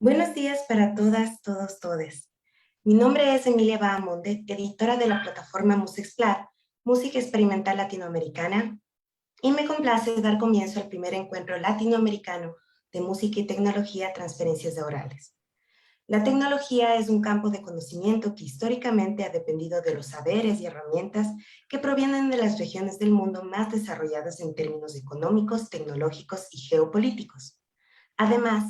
Buenos días para todas, todos, todes. Mi nombre es Emilia Bahamonde, editora de la plataforma Musexplar, Música Experimental Latinoamericana, y me complace dar comienzo al primer encuentro latinoamericano de música y tecnología Transferencias de Orales. La tecnología es un campo de conocimiento que históricamente ha dependido de los saberes y herramientas que provienen de las regiones del mundo más desarrolladas en términos económicos, tecnológicos y geopolíticos. Además,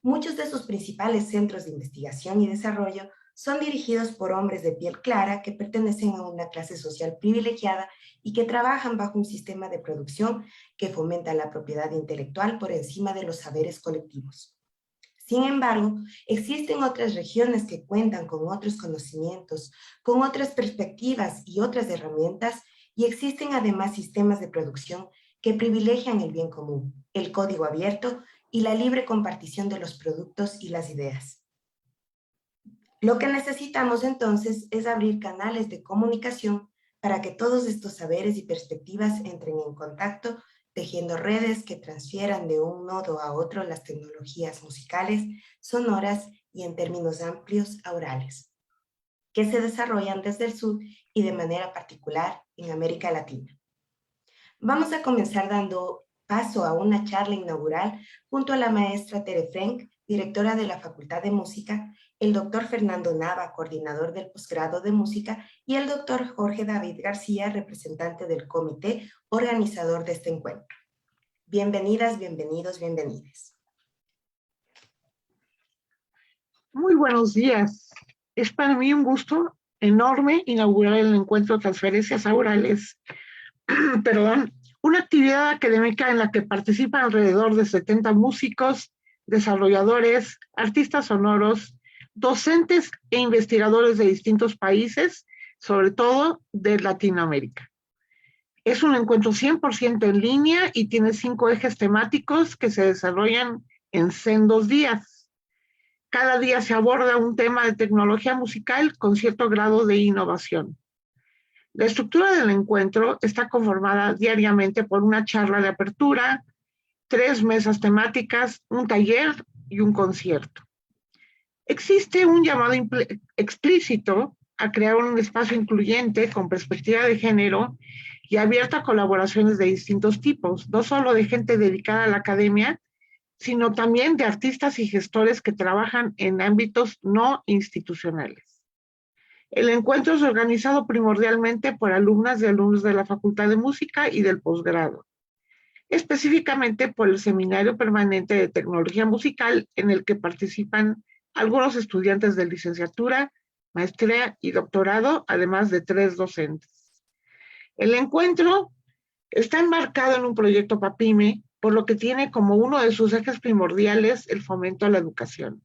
muchos de sus principales centros de investigación y desarrollo son dirigidos por hombres de piel clara que pertenecen a una clase social privilegiada y que trabajan bajo un sistema de producción que fomenta la propiedad intelectual por encima de los saberes colectivos. Sin embargo, existen otras regiones que cuentan con otros conocimientos, con otras perspectivas y otras herramientas, y existen además sistemas de producción que privilegian el bien común, el código abierto y la libre compartición de los productos y las ideas. Lo que necesitamos entonces es abrir canales de comunicación para que todos estos saberes y perspectivas entren en contacto, tejiendo redes que transfieran de un nodo a otro las tecnologías musicales, sonoras y en términos amplios, aurales, que se desarrollan desde el sur y de manera particular en América Latina. Vamos a comenzar dando paso a una charla inaugural junto a la maestra Tere Frank, directora de la Facultad de Música, el doctor Fernando Nava, coordinador del posgrado de música, y el doctor Jorge David García, representante del comité organizador de este encuentro. Bienvenidas, bienvenidos, bienvenidas. Muy buenos días. Es para mí un gusto enorme inaugurar el encuentro Transferencias Aurales, una actividad académica en la que participan alrededor de 70 músicos, desarrolladores, artistas sonoros, docentes e investigadores de distintos países, sobre todo de Latinoamérica. Es un encuentro 100% en línea y tiene 5 ejes temáticos que se desarrollan en sendos días. Cada día se aborda un tema de tecnología musical con cierto grado de innovación. La estructura del encuentro está conformada diariamente por una charla de apertura, 3 mesas temáticas, un taller y un concierto. Existe un llamado explícito a crear un espacio incluyente con perspectiva de género y abierto a colaboraciones de distintos tipos, no solo de gente dedicada a la academia, sino también de artistas y gestores que trabajan en ámbitos no institucionales. El encuentro es organizado primordialmente por alumnas y alumnos de la Facultad de Música y del posgrado, específicamente por el Seminario Permanente de Tecnología Musical, en el que participan algunos estudiantes de licenciatura, maestría y doctorado, además de 3 docentes. El encuentro está enmarcado en un proyecto PAPIME, por lo que tiene como uno de sus ejes primordiales el fomento a la educación.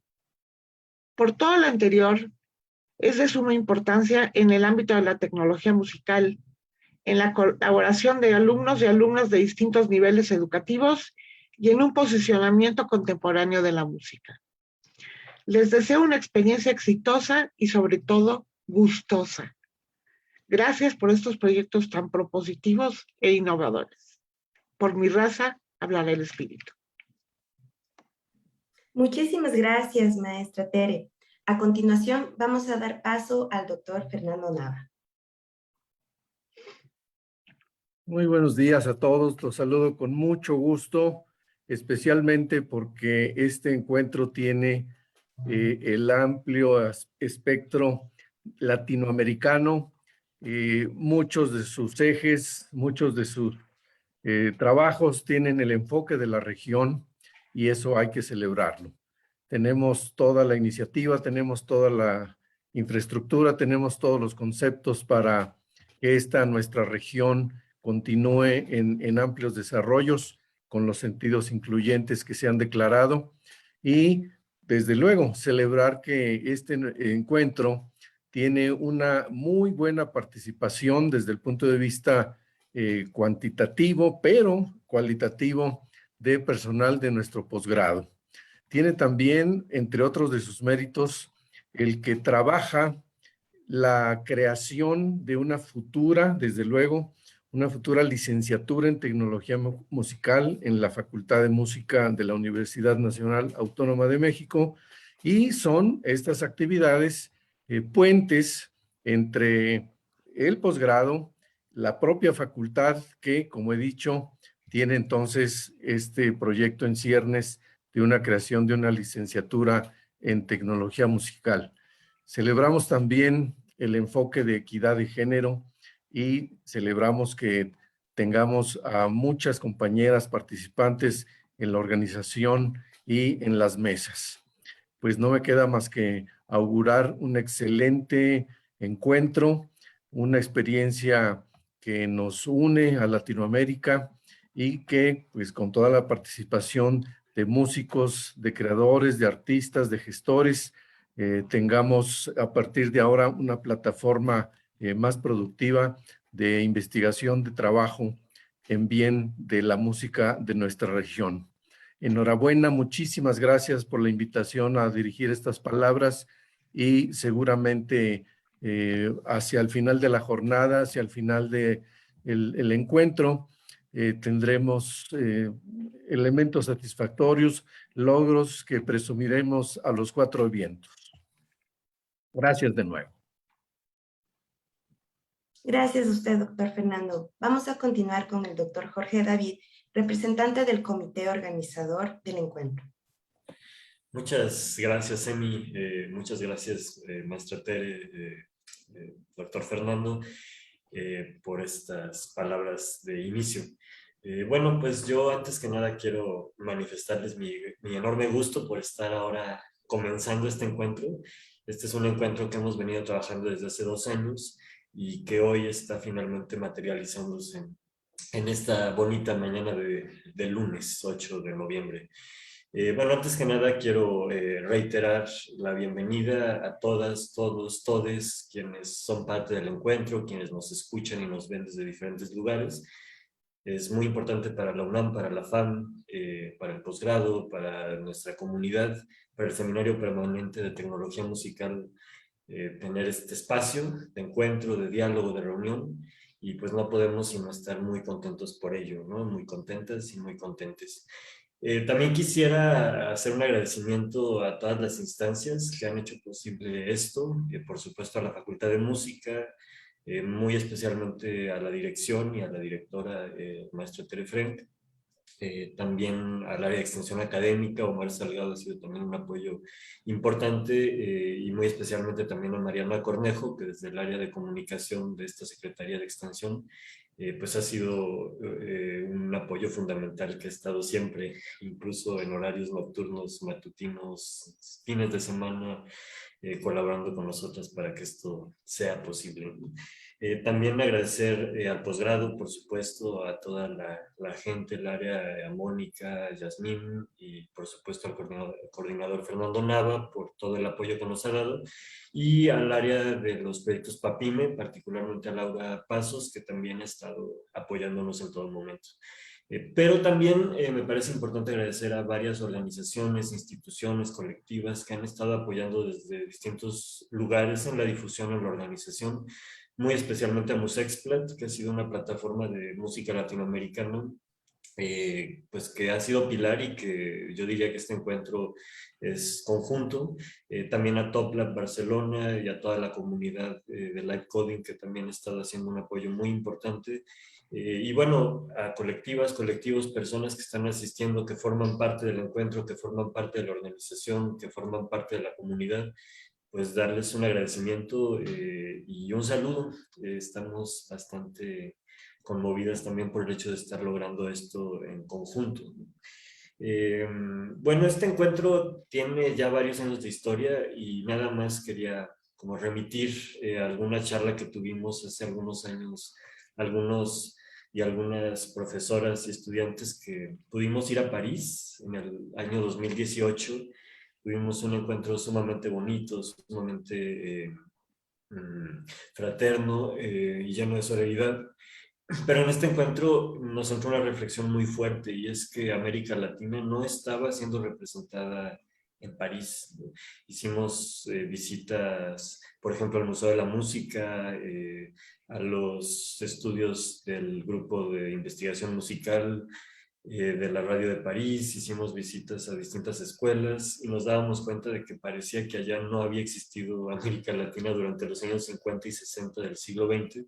Por todo lo anterior, es de suma importancia en el ámbito de la tecnología musical, en la colaboración de alumnos y alumnas de distintos niveles educativos y en un posicionamiento contemporáneo de la música. Les deseo una experiencia exitosa y sobre todo gustosa. Gracias por estos proyectos tan propositivos e innovadores. Por mi raza, hablará el espíritu. Muchísimas gracias, maestra Tere. A continuación, vamos a dar paso al doctor Fernando Nava. Muy buenos días a todos, los saludo con mucho gusto, especialmente porque este encuentro tiene el amplio espectro latinoamericano, muchos de sus ejes, muchos de sus trabajos tienen el enfoque de la región y eso hay que celebrarlo. Tenemos toda la iniciativa, tenemos toda la infraestructura, tenemos todos los conceptos para que esta nuestra región continúe en amplios desarrollos con los sentidos incluyentes que se han declarado y desde luego celebrar que este encuentro tiene una muy buena participación desde el punto de vista cuantitativo, pero cualitativo de personal de nuestro posgrado. Tiene también, entre otros de sus méritos, el que trabaja la creación de una futura, desde luego, una futura licenciatura en tecnología musical en la Facultad de Música de la Universidad Nacional Autónoma de México Y son estas actividades puentes entre el posgrado, la propia facultad que, como he dicho, tiene entonces este proyecto en ciernes de una creación de una licenciatura en tecnología musical. Celebramos también el enfoque de equidad de género y celebramos que tengamos a muchas compañeras participantes en la organización y en las mesas. Pues no me queda más que augurar un excelente encuentro, una experiencia que nos une a Latinoamérica y que, pues con toda la participación de músicos, de creadores, de artistas, de gestores, tengamos a partir de ahora una plataforma más productiva de investigación, de trabajo en bien de la música de nuestra región. Enhorabuena, muchísimas gracias por la invitación a dirigir estas palabras y seguramente hacia el final de la jornada, hacia el final del el encuentro, tendremos elementos satisfactorios, logros que presumiremos a los 4 vientos. Gracias de nuevo. Gracias a usted, doctor Fernando. Vamos a continuar con el doctor Jorge David, representante del comité organizador del encuentro. Muchas gracias, Emi. Muchas gracias, maestra Tere, doctor Fernando, por estas palabras de inicio. Bueno, pues yo antes que nada quiero manifestarles mi enorme gusto por estar ahora comenzando este encuentro. Este es un encuentro que hemos venido trabajando desde hace 2 años y que hoy está finalmente materializándose en esta bonita mañana de lunes 8 de noviembre. Bueno, antes que nada quiero reiterar la bienvenida a todas, todos, todes quienes son parte del encuentro, quienes nos escuchan y nos ven desde diferentes lugares. Es muy importante para la UNAM, para la FAM, para el posgrado, para nuestra comunidad, para el Seminario Permanente de Tecnología Musical, tener este espacio de encuentro, de diálogo, de reunión, y pues no podemos sino estar muy contentos por ello, ¿no? Muy contentas y muy contentes. También quisiera hacer un agradecimiento a todas las instancias que han hecho posible esto, por supuesto a la Facultad de Música, muy especialmente a la dirección y a la directora, maestra Tere Frank, también al área de extensión académica. Omar Salgado ha sido también un apoyo importante, y muy especialmente también a Mariana Cornejo, que desde el área de comunicación de esta Secretaría de Extensión, pues ha sido un apoyo fundamental que ha estado siempre, incluso en horarios nocturnos, matutinos, fines de semana, colaborando con nosotras para que esto sea posible. También agradecer al posgrado, por supuesto, a toda la gente, el área, a Mónica, Yasmín y por supuesto al coordinador Fernando Nava por todo el apoyo que nos ha dado, y al área de los proyectos PAPIME, particularmente a Laura Pasos, que también ha estado apoyándonos en todo momento. Pero también me parece importante agradecer a varias organizaciones, instituciones, colectivas que han estado apoyando desde distintos lugares en la difusión en la organización, muy especialmente a Musexplat, que ha sido una plataforma de música latinoamericana, pues que ha sido pilar y que yo diría que este encuentro es conjunto. También a Top Lab Barcelona y a toda la comunidad de Live Coding, que también ha estado haciendo un apoyo muy importante. Y bueno, a colectivas, colectivos, personas que están asistiendo, que forman parte del encuentro, que forman parte de la organización, que forman parte de la comunidad, pues darles un agradecimiento y un saludo. Estamos bastante conmovidas también por el hecho de estar logrando esto en conjunto. Bueno, este encuentro tiene ya varios años de historia y nada más quería como remitir alguna charla que tuvimos hace algunos años, algunos y algunas profesoras y estudiantes que pudimos ir a París en el año 2018. Tuvimos un encuentro sumamente bonito, sumamente fraterno y lleno de solidaridad. Pero en este encuentro nos entró una reflexión muy fuerte, y es que América Latina no estaba siendo representada en París. Hicimos visitas, por ejemplo, al Museo de la Música, a los estudios del grupo de investigación musical, de la radio de París, hicimos visitas a distintas escuelas y nos dábamos cuenta de que parecía que allá no había existido América Latina durante los años 50 y 60 del siglo XX.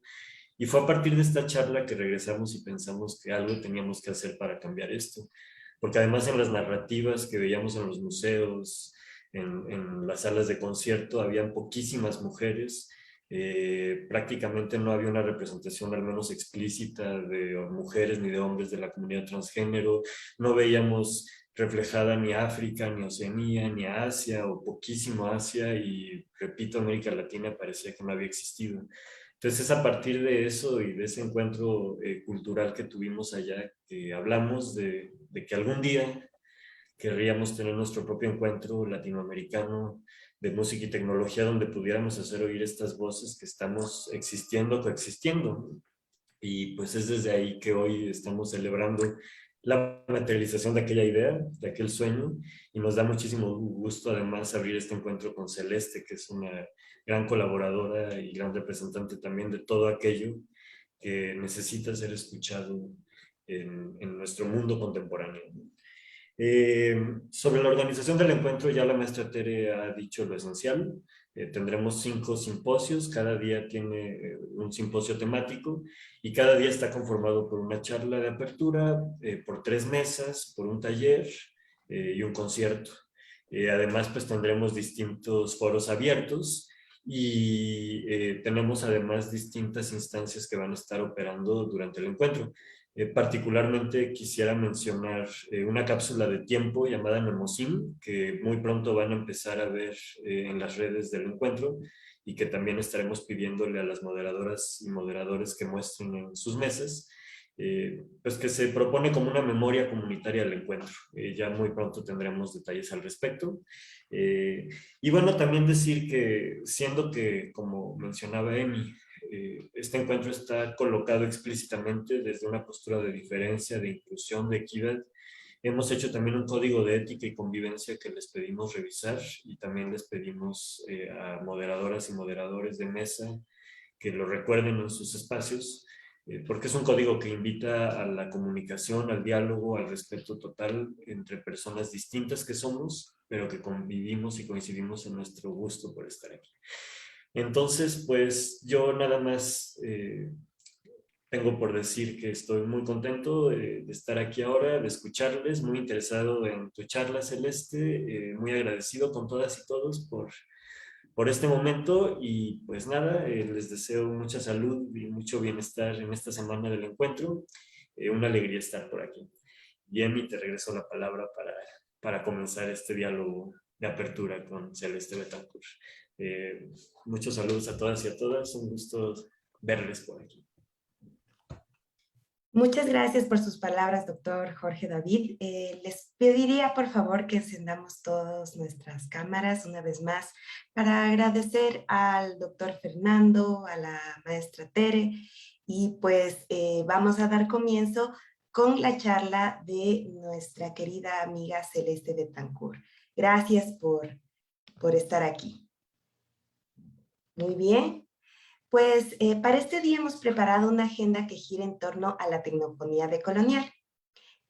Y fue a partir de esta charla que regresamos y pensamos que algo teníamos que hacer para cambiar esto. Porque además en las narrativas que veíamos en los museos, en las salas de concierto, habían poquísimas mujeres. Prácticamente no había una representación al menos explícita de mujeres ni de hombres de la comunidad transgénero. No veíamos reflejada ni África, ni Oceanía, ni Asia, o poquísimo Asia, y repito, América Latina parecía que no había existido. Entonces es a partir de eso y de ese encuentro cultural que tuvimos allá que hablamos de que algún día querríamos tener nuestro propio encuentro latinoamericano de música y tecnología donde pudiéramos hacer oír estas voces que estamos existiendo, coexistiendo. Y pues es desde ahí que hoy estamos celebrando la materialización de aquella idea, de aquel sueño, y nos da muchísimo gusto además abrir este encuentro con Celeste, que es una gran colaboradora y gran representante también de todo aquello que necesita ser escuchado en nuestro mundo contemporáneo. Sobre la organización del encuentro, ya la maestra Tere ha dicho lo esencial. Tendremos 5 simposios, cada día tiene un simposio temático y cada día está conformado por una charla de apertura, por 3 mesas, por un taller y un concierto. Además, pues tendremos distintos foros abiertos y tenemos además distintas instancias que van a estar operando durante el encuentro. Particularmente quisiera mencionar una cápsula de tiempo llamada Nemosim, que muy pronto van a empezar a ver en las redes del encuentro y que también estaremos pidiéndole a las moderadoras y moderadores que muestren en sus mesas, pues que se propone como una memoria comunitaria del encuentro. Ya muy pronto tendremos detalles al respecto. Y bueno, también decir que siendo que, como mencionaba Emi, este encuentro está colocado explícitamente desde una postura de diferencia, de inclusión, de equidad. Hemos hecho también un código de ética y convivencia que les pedimos revisar y también les pedimos a moderadoras y moderadores de mesa que lo recuerden en sus espacios, porque es un código que invita a la comunicación, al diálogo, al respeto total entre personas distintas que somos, pero que convivimos y coincidimos en nuestro gusto por estar aquí. Entonces, pues yo nada más tengo por decir que estoy muy contento de estar aquí ahora, de escucharles, muy interesado en tu charla, Celeste, muy agradecido con todas y todos por este momento y pues nada, les deseo mucha salud y mucho bienestar en esta semana del encuentro. Una alegría estar por aquí. Y Emi, te regreso la palabra para comenzar este diálogo de apertura con Celeste Betancourt. Muchos saludos a todas y a todas, un gusto verles por aquí. Muchas gracias por sus palabras, doctor Jorge David. Les pediría, por favor, que encendamos todas nuestras cámaras una vez más para agradecer al doctor Fernando, a la maestra Tere, y pues vamos a dar comienzo con la charla de nuestra querida amiga Celeste Betancourt. Gracias por estar aquí. Muy bien. Pues para este día hemos preparado una agenda que gira en torno a la tecnofonía decolonial.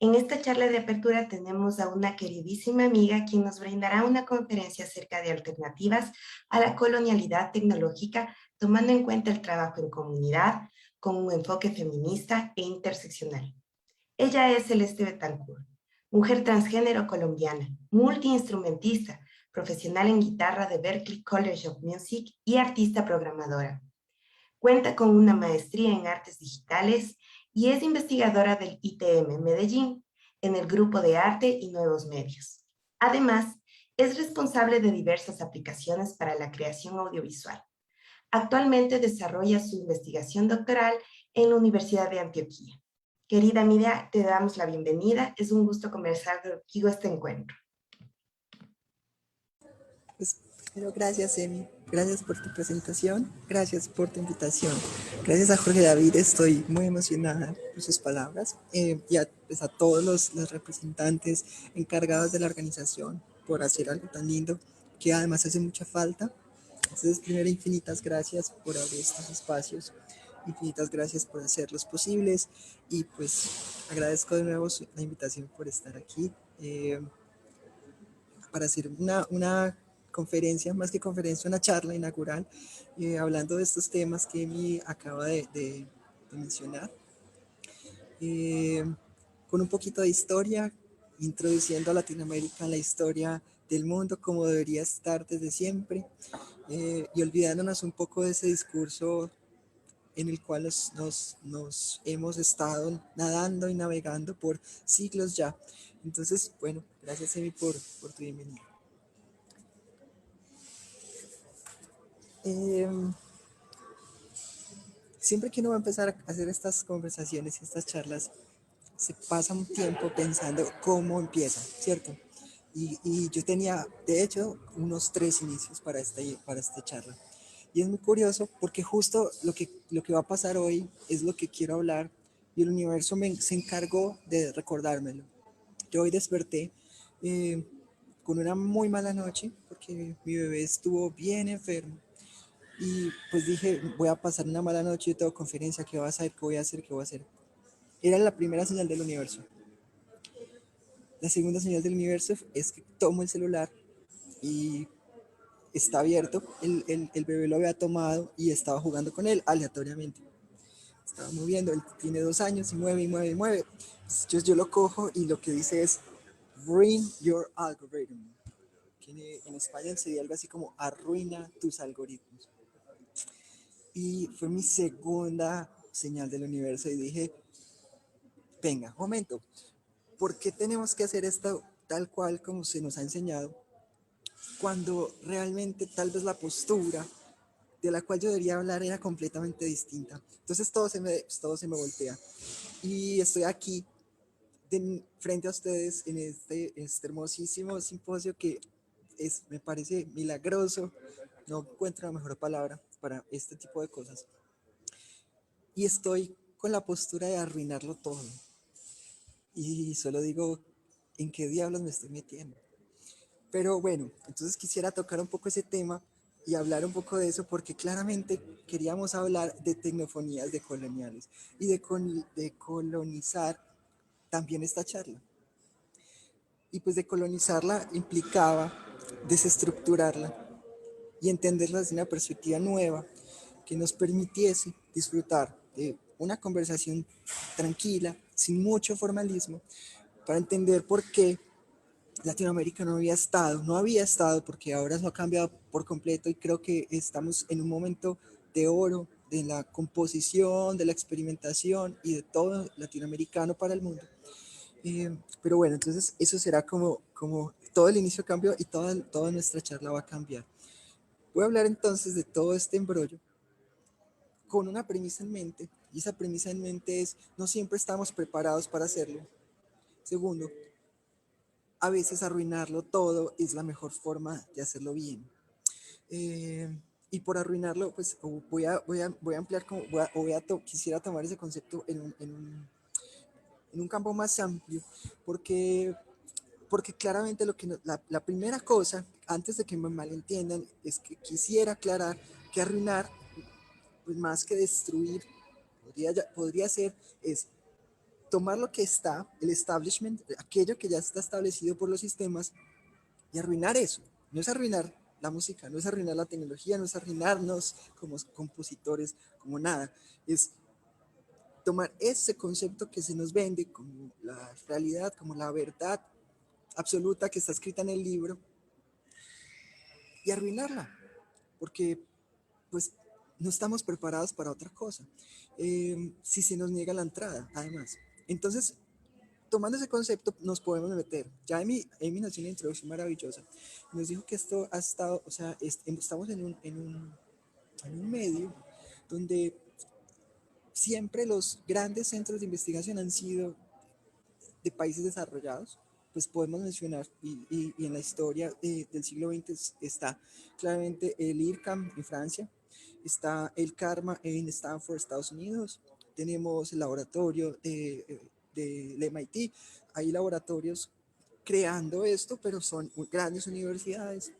En esta charla de apertura tenemos a una queridísima amiga quien nos brindará una conferencia acerca de alternativas a la colonialidad tecnológica, tomando en cuenta el trabajo en comunidad con un enfoque feminista e interseccional. Ella es Celeste Betancourt, mujer transgénero colombiana, multiinstrumentista, profesional en guitarra de Berklee College of Music y artista programadora. Cuenta con una maestría en artes digitales y es investigadora del ITM Medellín en el grupo de arte y nuevos medios. Además, es responsable de diversas aplicaciones para la creación audiovisual. Actualmente desarrolla su investigación doctoral en la Universidad de Antioquia. Querida amiga, te damos la bienvenida. Es un gusto conversar contigo este encuentro. Pues, pero gracias, Emi. Gracias por tu presentación. Gracias por tu invitación. Gracias a Jorge David. Estoy muy emocionada por sus palabras. Y pues, a todos los representantes encargados de la organización por hacer algo tan lindo que además hace mucha falta. Entonces, primero, infinitas gracias por abrir estos espacios. infinitas gracias por hacerlos posibles y pues agradezco de nuevo la invitación por estar aquí para hacer una conferencia, más que conferencia, una charla inaugural, hablando de estos temas que Emi acaba de mencionar, con un poquito de historia, introduciendo a Latinoamérica en la historia del mundo como debería estar desde siempre, y olvidándonos un poco de ese discurso en el cual nos hemos estado nadando y navegando por siglos ya. Entonces, bueno, gracias Emi por tu bienvenida. Siempre que uno va a empezar a hacer estas conversaciones y estas charlas, se pasa un tiempo pensando cómo empieza, ¿cierto? Y yo tenía, de hecho, unos 3 inicios para esta charla. Y es muy curioso porque justo lo que va a pasar hoy es lo que quiero hablar y el universo se encargó de recordármelo. Yo hoy desperté eh, con una muy mala noche porque mi bebé estuvo bien enfermo. Y pues dije, voy a pasar una mala noche, yo tengo conferencia, ¿qué voy a hacer? ¿Qué voy a hacer? ¿Qué voy a hacer? Era la primera señal del universo. La segunda señal del universo es que tomo el celular y está abierto. El bebé lo había tomado y estaba jugando con él aleatoriamente. Estaba moviendo, él tiene 2 años y mueve y mueve y mueve. Entonces yo lo cojo y lo que dice es, ruin your algorithm. Que en español sería algo así como arruina tus algoritmos. Y fue mi segunda señal del universo y dije, venga, momento, ¿por qué tenemos que hacer esto tal cual como se nos ha enseñado? Cuando realmente tal vez la postura de la cual yo debería hablar era completamente distinta. Entonces todo se me voltea. Y estoy aquí frente a ustedes en este hermosísimo simposio que me parece milagroso. No encuentro la mejor palabra para este tipo de cosas. Y estoy con la postura de arruinarlo todo. Y solo digo, ¿en qué diablos me estoy metiendo? Pero bueno, entonces quisiera tocar un poco ese tema y hablar un poco de eso porque claramente queríamos hablar de tecnofonías decoloniales y de colonizar también esta charla. Y pues decolonizarla implicaba desestructurarla y entenderla desde una perspectiva nueva que nos permitiese disfrutar de una conversación tranquila, sin mucho formalismo, para entender por qué Latinoamérica no había estado, porque ahora eso ha cambiado por completo y creo que estamos en un momento de oro de la composición, de la experimentación y de todo latinoamericano para el mundo. Pero bueno, entonces eso será como todo el inicio cambio y toda nuestra charla va a cambiar. Voy a hablar entonces de todo este embrollo con una premisa en mente, y esa premisa en mente es, no siempre estamos preparados para hacerlo. Segundo, a veces arruinarlo todo es la mejor forma de hacerlo bien. Eh, y por arruinarlo, pues voy a ampliar, quisiera tomar ese concepto en un campo más amplio, porque, porque claramente la primera cosa, antes de que me malentiendan, es que quisiera aclarar que arruinar, pues más que destruir, podría ser, es tomar lo que está, el establishment, aquello que ya está establecido por los sistemas, y arruinar eso. No es arruinar la música, no es arruinar la tecnología, no es arruinarnos como compositores, como nada. Es tomar ese concepto que se nos vende como la realidad, como la verdad absoluta que está escrita en el libro, y arruinarla, porque pues no estamos preparados para otra cosa. Si se nos niega la entrada, además. Entonces, tomando ese concepto, nos podemos meter. Ya Amy nos dio una introducción maravillosa. Nos dijo que esto ha estado, o sea, estamos en un medio donde siempre los grandes centros de investigación han sido de países desarrollados. Pues podemos mencionar, y en la historia del siglo XX está claramente el IRCAM en Francia, está el CARMA en Stanford, Estados Unidos, tenemos el laboratorio del MIT, hay laboratorios creando esto, pero son grandes universidades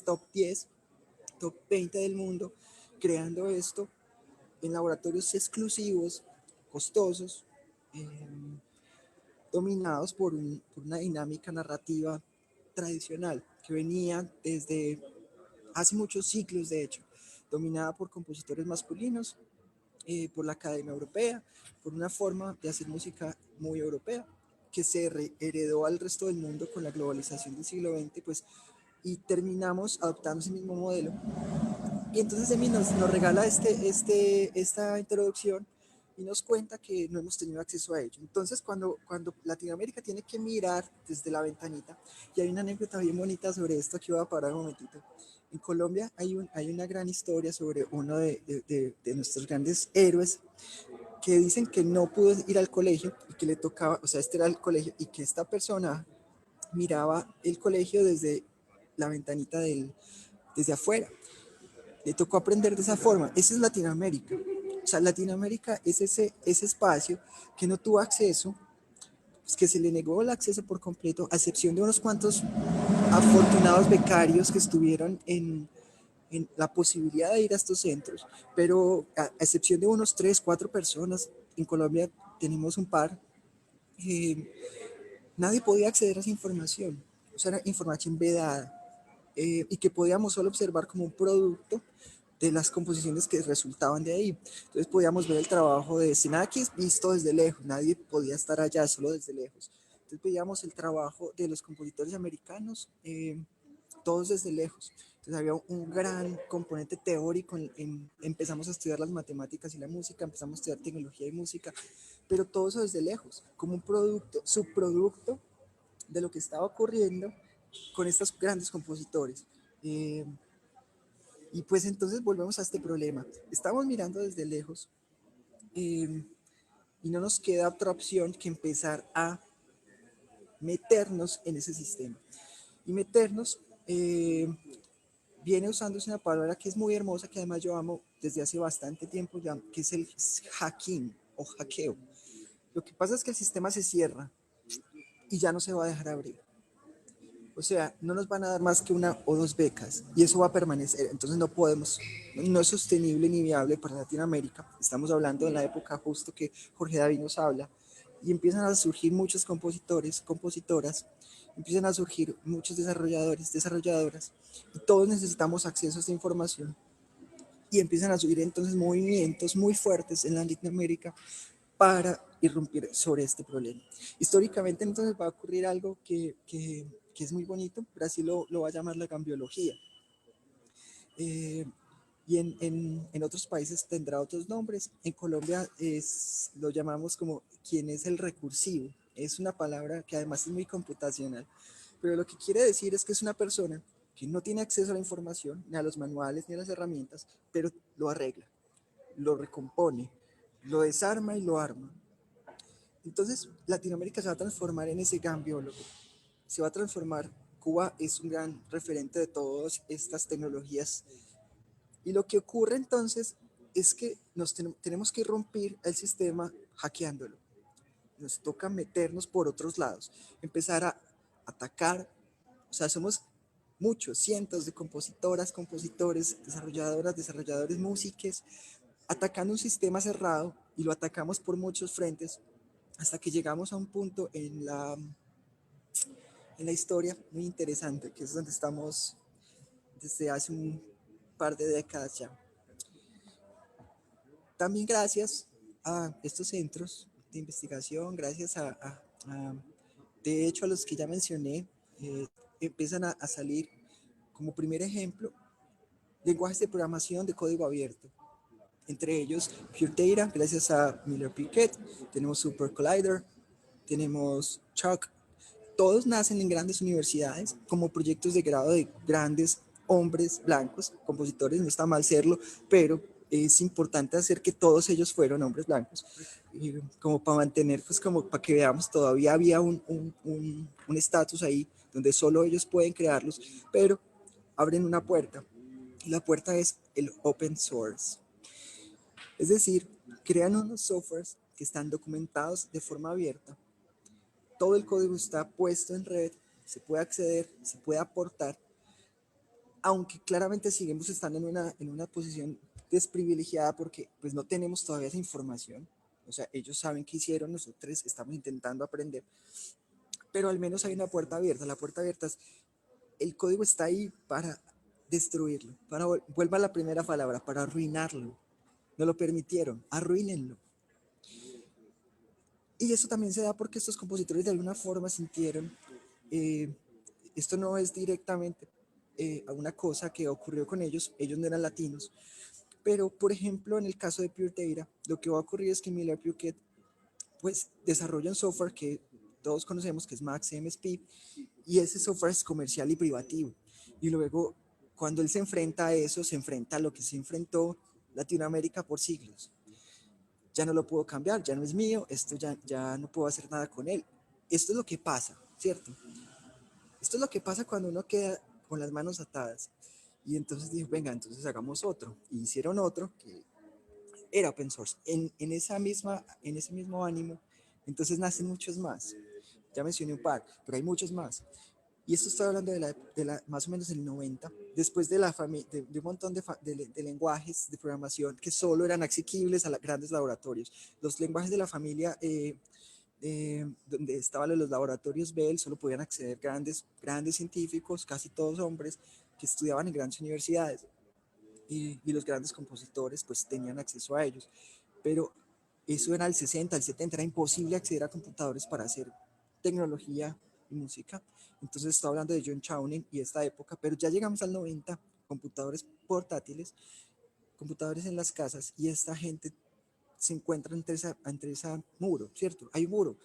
top 10, top 20 del mundo, creando esto en laboratorios exclusivos, costosos, dominados por una dinámica narrativa tradicional que venía desde hace muchos siglos, de hecho, dominada por compositores masculinos, por la Academia Europea, por una forma de hacer música muy europea que se heredó al resto del mundo con la globalización del siglo XX, pues, y terminamos adoptando ese mismo modelo. Y entonces Emi nos regala esta introducción y nos cuenta que no hemos tenido acceso a ello. Entonces, cuando Latinoamérica tiene que mirar desde la ventanita, y hay una anécdota bien bonita sobre esto, aquí voy a parar un momentito. En Colombia hay una gran historia sobre uno de nuestros grandes héroes que dicen que no pudo ir al colegio y que le tocaba, o sea, este era el colegio, y que esta persona miraba el colegio desde la ventanita desde afuera. Le tocó aprender de esa forma. Esa es Latinoamérica. O sea, Latinoamérica es ese espacio que no tuvo acceso, pues que se le negó el acceso por completo, a excepción de unos cuantos afortunados becarios que estuvieron en la posibilidad de ir a estos centros, pero a excepción de unos 3, 4 personas, en Colombia tenemos un par, eh, nadie podía acceder a esa información. O sea, era información vedada, y que podíamos solo observar como un producto de las composiciones que resultaban de ahí. Entonces podíamos ver el trabajo de Xenakis visto desde lejos, nadie podía estar allá, solo desde lejos. Entonces veíamos el trabajo de los compositores americanos, todos desde lejos. Entonces había un gran componente teórico, empezamos a estudiar las matemáticas y la música, empezamos a estudiar tecnología y música, pero todo eso desde lejos, como un producto, subproducto de lo que estaba ocurriendo con estos grandes compositores. Y pues entonces volvemos a este problema. Estamos mirando desde lejos, y no nos queda otra opción que empezar a meternos en ese sistema. Y meternos, viene usándose una palabra que es muy hermosa, que además yo amo desde hace bastante tiempo, ya, que es el hacking o hackeo. Lo que pasa es que el sistema se cierra y ya no se va a dejar abrir. O sea, no nos van a dar más que 1 o 2 becas y eso va a permanecer. Entonces no podemos, no es sostenible ni viable para Latinoamérica. Estamos hablando de la época justo que Jorge David nos habla, y empiezan a surgir muchos compositores, compositoras, empiezan a surgir muchos desarrolladores, desarrolladoras, y todos necesitamos acceso a esta información, y empiezan a subir entonces movimientos muy fuertes en Latinoamérica para irrumpir sobre este problema. Históricamente entonces va a ocurrir algo que es muy bonito. Brasil lo va a llamar la gambiología. Y en otros países tendrá otros nombres. En Colombia lo llamamos como quien es el recursivo. Es una palabra que además es muy computacional, pero lo que quiere decir es que es una persona que no tiene acceso a la información, ni a los manuales, ni a las herramientas, pero lo arregla, lo recompone, lo desarma y lo arma. Entonces, Latinoamérica se va a transformar en ese gran biólogo. Se va a transformar. Cuba es un gran referente de todas estas tecnologías. Y lo que ocurre entonces es que tenemos que romper el sistema hackeándolo. Nos toca meternos por otros lados, empezar a atacar. O sea, somos muchos, cientos de compositoras, compositores, desarrolladoras, desarrolladores, músicos, atacando un sistema cerrado, y lo atacamos por muchos frentes hasta que llegamos a un punto en la historia muy interesante, que es donde estamos desde hace un par de décadas ya. También gracias a estos centros de investigación, gracias de hecho, a los que ya mencioné, empiezan a salir como primer ejemplo lenguajes de programación de código abierto. Entre ellos, Pure Data, gracias a Miller Piquet, tenemos Super Collider, tenemos Chuck. Todos nacen en grandes universidades como proyectos de grado de grandes hombres blancos, compositores, no está mal serlo, pero es importante hacer que todos ellos fueron hombres blancos, como para mantener, pues como para que veamos, todavía había un estatus ahí donde solo ellos pueden crearlos, pero abren una puerta, y la puerta es el open source. Es decir, crean unos softwares que están documentados de forma abierta. Todo el código está puesto en red, se puede acceder, se puede aportar, aunque claramente seguimos estando en una posición desprivilegiada porque pues no tenemos todavía esa información. O sea, ellos saben qué hicieron, nosotros estamos intentando aprender, pero al menos hay una puerta abierta. La puerta abierta es, el código está ahí para destruirlo, para, vuelva a la primera palabra, para arruinarlo. No lo permitieron, arruínenlo. Y eso también se da porque estos compositores de alguna forma sintieron, eh, esto no es directamente a una cosa que ocurrió con ellos no eran latinos, pero por ejemplo en el caso de Pure Data, lo que va a ocurrir es que Miller Bucket pues desarrolla un software que todos conocemos que es Max MSP, y ese software es comercial y privativo. Y luego, cuando él se enfrenta a eso, se enfrenta a lo que se enfrentó Latinoamérica por siglos. Ya no lo puedo cambiar, ya no es mío, esto ya no puedo hacer nada con él. Esto es lo que pasa, ¿cierto? Esto es lo que pasa cuando uno queda con las manos atadas. Y entonces dijo, venga, entonces hagamos otro. Y hicieron otro que era open source. En ese mismo ánimo, entonces nacen muchos más. Ya mencioné un par, pero hay muchos más. Y esto estoy hablando más o menos del 90, después de un montón de lenguajes de programación que solo eran asequibles a grandes laboratorios. Los lenguajes de la familia, donde estaban los laboratorios Bell, solo podían acceder grandes científicos, casi todos hombres, que estudiaban en grandes universidades. Y los grandes compositores pues tenían acceso a ellos. Pero eso era el 60, el 70, era imposible acceder a computadores para hacer tecnología y música. Entonces estaba hablando de John Chaunin y esta época, pero ya llegamos al 90, computadores portátiles, computadores en las casas, y esta gente se encuentra entre ese muro, ¿cierto? Hay un muro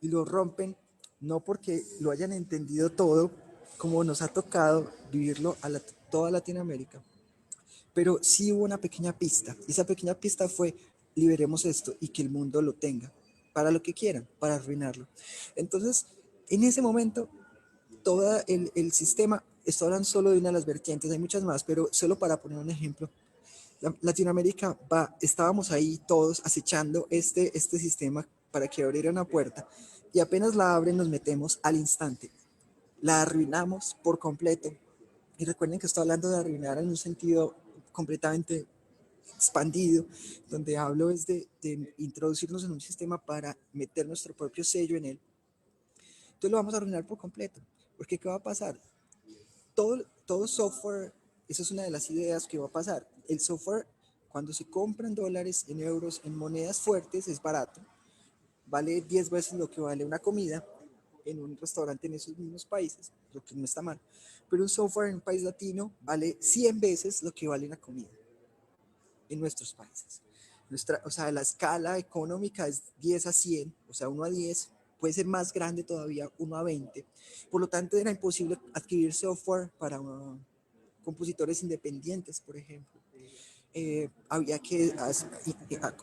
y lo rompen, no porque lo hayan entendido todo, como nos ha tocado vivirlo toda Latinoamérica, pero sí hubo una pequeña pista, y esa pequeña pista fue: liberemos esto y que el mundo lo tenga, para lo que quieran, para arruinarlo. Entonces, en ese momento, todo el sistema, esto hablan solo de una de las vertientes, hay muchas más, pero solo para poner un ejemplo, Latinoamérica estábamos ahí todos acechando este sistema para que abriera una puerta, y apenas la abren nos metemos al instante, la arruinamos por completo. Y recuerden que estoy hablando de arruinar en un sentido completamente expandido, donde hablo es de introducirnos en un sistema para meter nuestro propio sello en él. Entonces lo vamos a arruinar por completo, porque ¿qué va a pasar? Todo software, esa es una de las ideas que va a pasar. El software, cuando se compra en dólares, en euros, en monedas fuertes, es barato, vale 10 veces lo que vale una comida en un restaurante en esos mismos países, lo que no está mal. Pero un software en un país latino vale 100 veces lo que vale una comida en nuestros países. O sea, la escala económica es 10 a 100, o sea, 1 a 10, puede ser más grande todavía, 1 a 20. Por lo tanto, era imposible adquirir software para compositores independientes, por ejemplo. Había que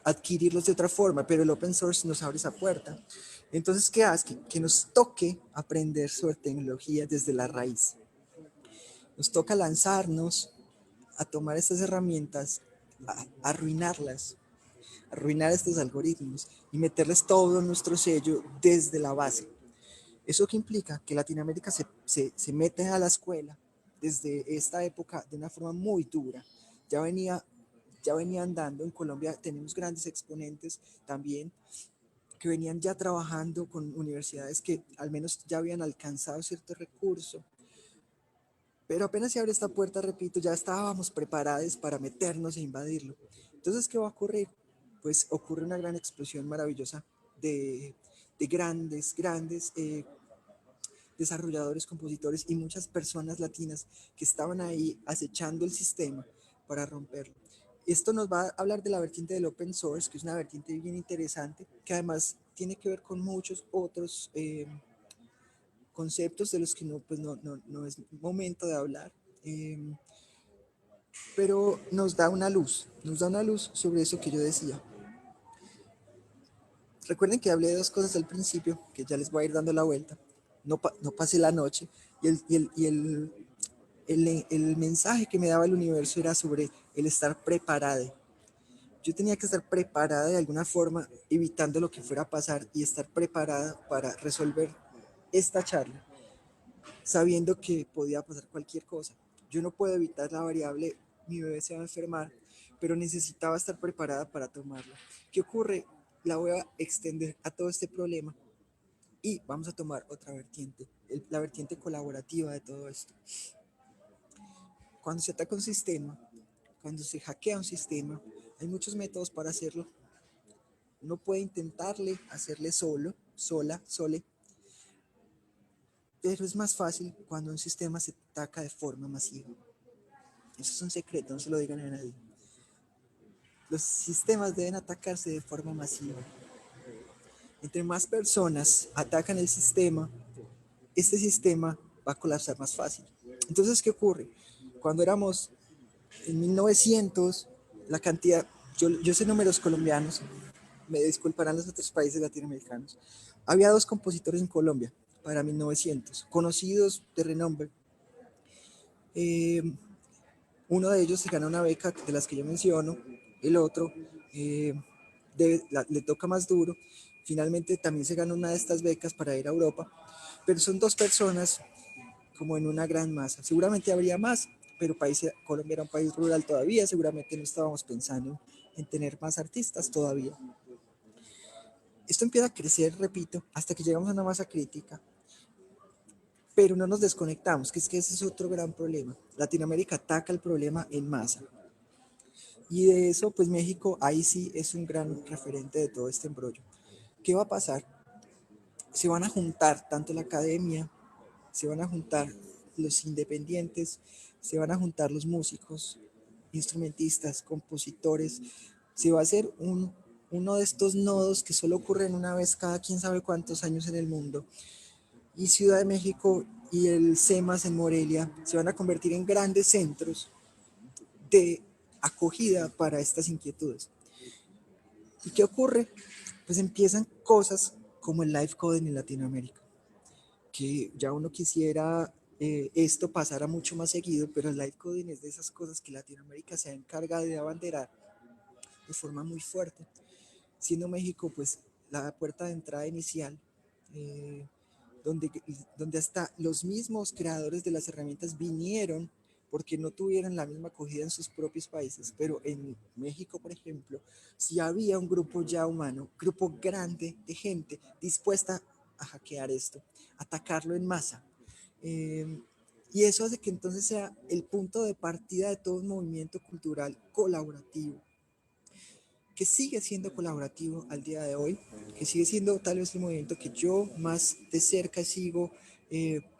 adquirirlos de otra forma, pero el open source nos abre esa puerta. Entonces, ¿qué hace? Que nos toque aprender sobre tecnología desde la raíz. Nos toca lanzarnos a tomar estas herramientas, a arruinarlas, arruinar estos algoritmos y meterles todo nuestro sello desde la base. ¿Eso qué implica? Que Latinoamérica se mete a la escuela desde esta época de una forma muy dura. Ya venía andando. En Colombia tenemos grandes exponentes también que venían ya trabajando con universidades que al menos ya habían alcanzado cierto recurso. Pero apenas se abre esta puerta, repito, ya estábamos preparados para meternos e invadirlo. Entonces, ¿qué va a ocurrir? Pues ocurre una gran explosión maravillosa de grandes desarrolladores, compositores y muchas personas latinas que estaban ahí acechando el sistema para romperlo. Esto nos va a hablar de la vertiente del open source, que es una vertiente bien interesante, que además tiene que ver con muchos otros conceptos de los que no es momento de hablar, pero nos da una luz sobre eso que yo decía. Recuerden que hablé de dos cosas al principio, que ya les voy a ir dando la vuelta. No pasé la noche, el mensaje que me daba el universo era sobre el estar preparado. Yo tenía que estar preparada de alguna forma, evitando lo que fuera a pasar, y estar preparada para resolver esta charla, sabiendo que podía pasar cualquier cosa. Yo no puedo evitar la variable, mi bebé se va a enfermar, pero necesitaba estar preparada para tomarla. ¿Qué ocurre? La voy a extender a todo este problema y vamos a tomar otra vertiente, la vertiente colaborativa de todo esto. Cuando se ataca un sistema, cuando se hackea un sistema, hay muchos métodos para hacerlo. Uno puede intentarle hacerle solo, sola, sole, pero es más fácil cuando un sistema se ataca de forma masiva. Eso es un secreto, no se lo digan a nadie. Los sistemas deben atacarse de forma masiva. Entre más personas atacan el sistema, este sistema va a colapsar más fácil. Entonces, ¿qué ocurre? Cuando éramos en 1900, la cantidad, yo sé números colombianos, me disculparán los otros países latinoamericanos, había 2 compositores en Colombia para 1900, conocidos de renombre. Uno de ellos se gana una beca de las que yo menciono, el otro le toca más duro, finalmente también se gana una de estas becas para ir a Europa, pero son 2 personas como en una gran masa. Seguramente habría más, pero Colombia era un país rural todavía, seguramente no estábamos pensando en tener más artistas todavía. Esto empieza a crecer, repito, hasta que llegamos a una masa crítica, pero no nos desconectamos, que es que ese es otro gran problema. Latinoamérica ataca el problema en masa. Y de eso, pues México ahí sí es un gran referente de todo este embrollo. ¿Qué va a pasar? Se van a juntar tanto la academia, se van a juntar los independientes, se van a juntar los músicos, instrumentistas, compositores. Se va a hacer uno de estos nodos que solo ocurren una vez cada quién sabe cuántos años en el mundo. Y Ciudad de México y el CEMAS en Morelia se van a convertir en grandes centros de acogida para estas inquietudes. ¿Y qué ocurre? Pues empiezan cosas como el live coding en Latinoamérica, que ya uno quisiera esto pasara mucho más seguido, pero el live coding es de esas cosas que Latinoamérica se ha encargado de abanderar de forma muy fuerte, siendo México pues la puerta de entrada inicial, eh, donde hasta los mismos creadores de las herramientas vinieron porque no tuvieron la misma acogida en sus propios países, pero en México, por ejemplo, sí había un grupo ya humano, grupo grande de gente dispuesta a hackear esto, atacarlo en masa. Y eso hace que entonces sea el punto de partida de todo un movimiento cultural colaborativo, que sigue siendo colaborativo al día de hoy, que sigue siendo tal vez el movimiento que yo más de cerca sigo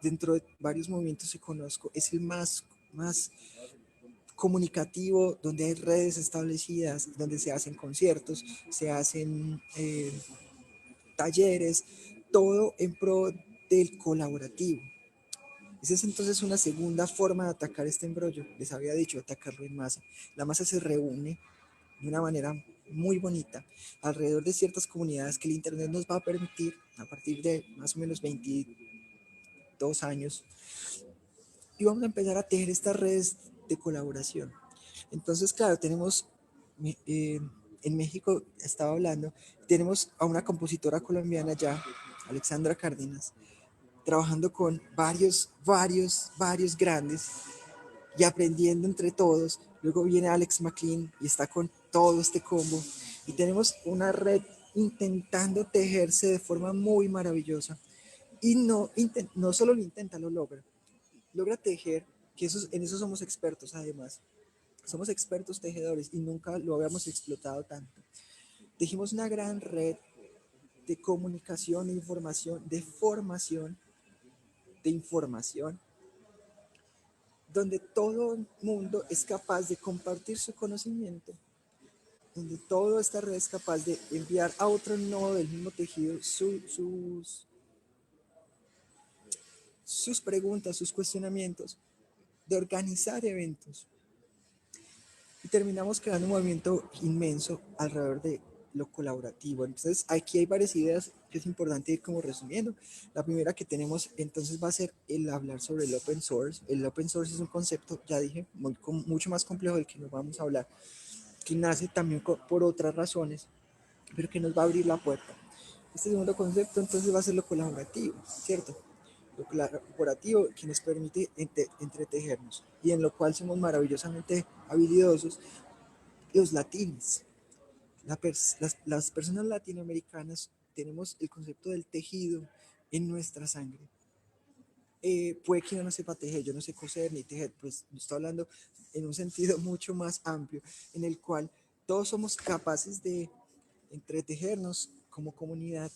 dentro de varios movimientos que conozco, es el más comunicativo, donde hay redes establecidas, donde se hacen conciertos, se hacen talleres, todo en pro del colaborativo. Esa es entonces una segunda forma de atacar este embrollo. Les había dicho, atacarlo en masa. La masa se reúne de una manera muy bonita alrededor de ciertas comunidades que el Internet nos va a permitir a partir de más o menos 22 años, y vamos a empezar a tejer estas redes de colaboración. Entonces, claro, tenemos en México, estaba hablando, tenemos a una compositora colombiana ya, Alexandra Cárdenas, trabajando con varios grandes y aprendiendo entre todos. Luego viene Alex McLean y está con todo este combo. Y tenemos una red intentando tejerse de forma muy maravillosa. Y no solo lo intenta, lo logra. Logra tejer, que en eso somos expertos además. Somos expertos tejedores y nunca lo habíamos explotado tanto. Tejimos una gran red de comunicación, de información, de formación, de información, donde todo el mundo es capaz de compartir su conocimiento, donde toda esta red es capaz de enviar a otro nodo del mismo tejido sus preguntas, sus cuestionamientos, de organizar eventos. Y terminamos creando un movimiento inmenso alrededor de lo colaborativo. Entonces, aquí hay varias ideas que es importante ir como resumiendo. La primera que tenemos entonces va a ser el hablar sobre el open source. El open source es un concepto, ya dije, mucho más complejo del que nos vamos a hablar, que nace también por otras razones, pero que nos va a abrir la puerta. Este segundo concepto entonces va a ser lo colaborativo, ¿cierto? Lo colaborativo que nos permite entretejernos y en lo cual somos maravillosamente habilidosos los latinos, las personas latinoamericanas tenemos el concepto del tejido en nuestra sangre. Puede que yo no sepa tejer, yo no sé coser ni tejer, pues estoy hablando en un sentido mucho más amplio, en el cual todos somos capaces de entretejernos como comunidad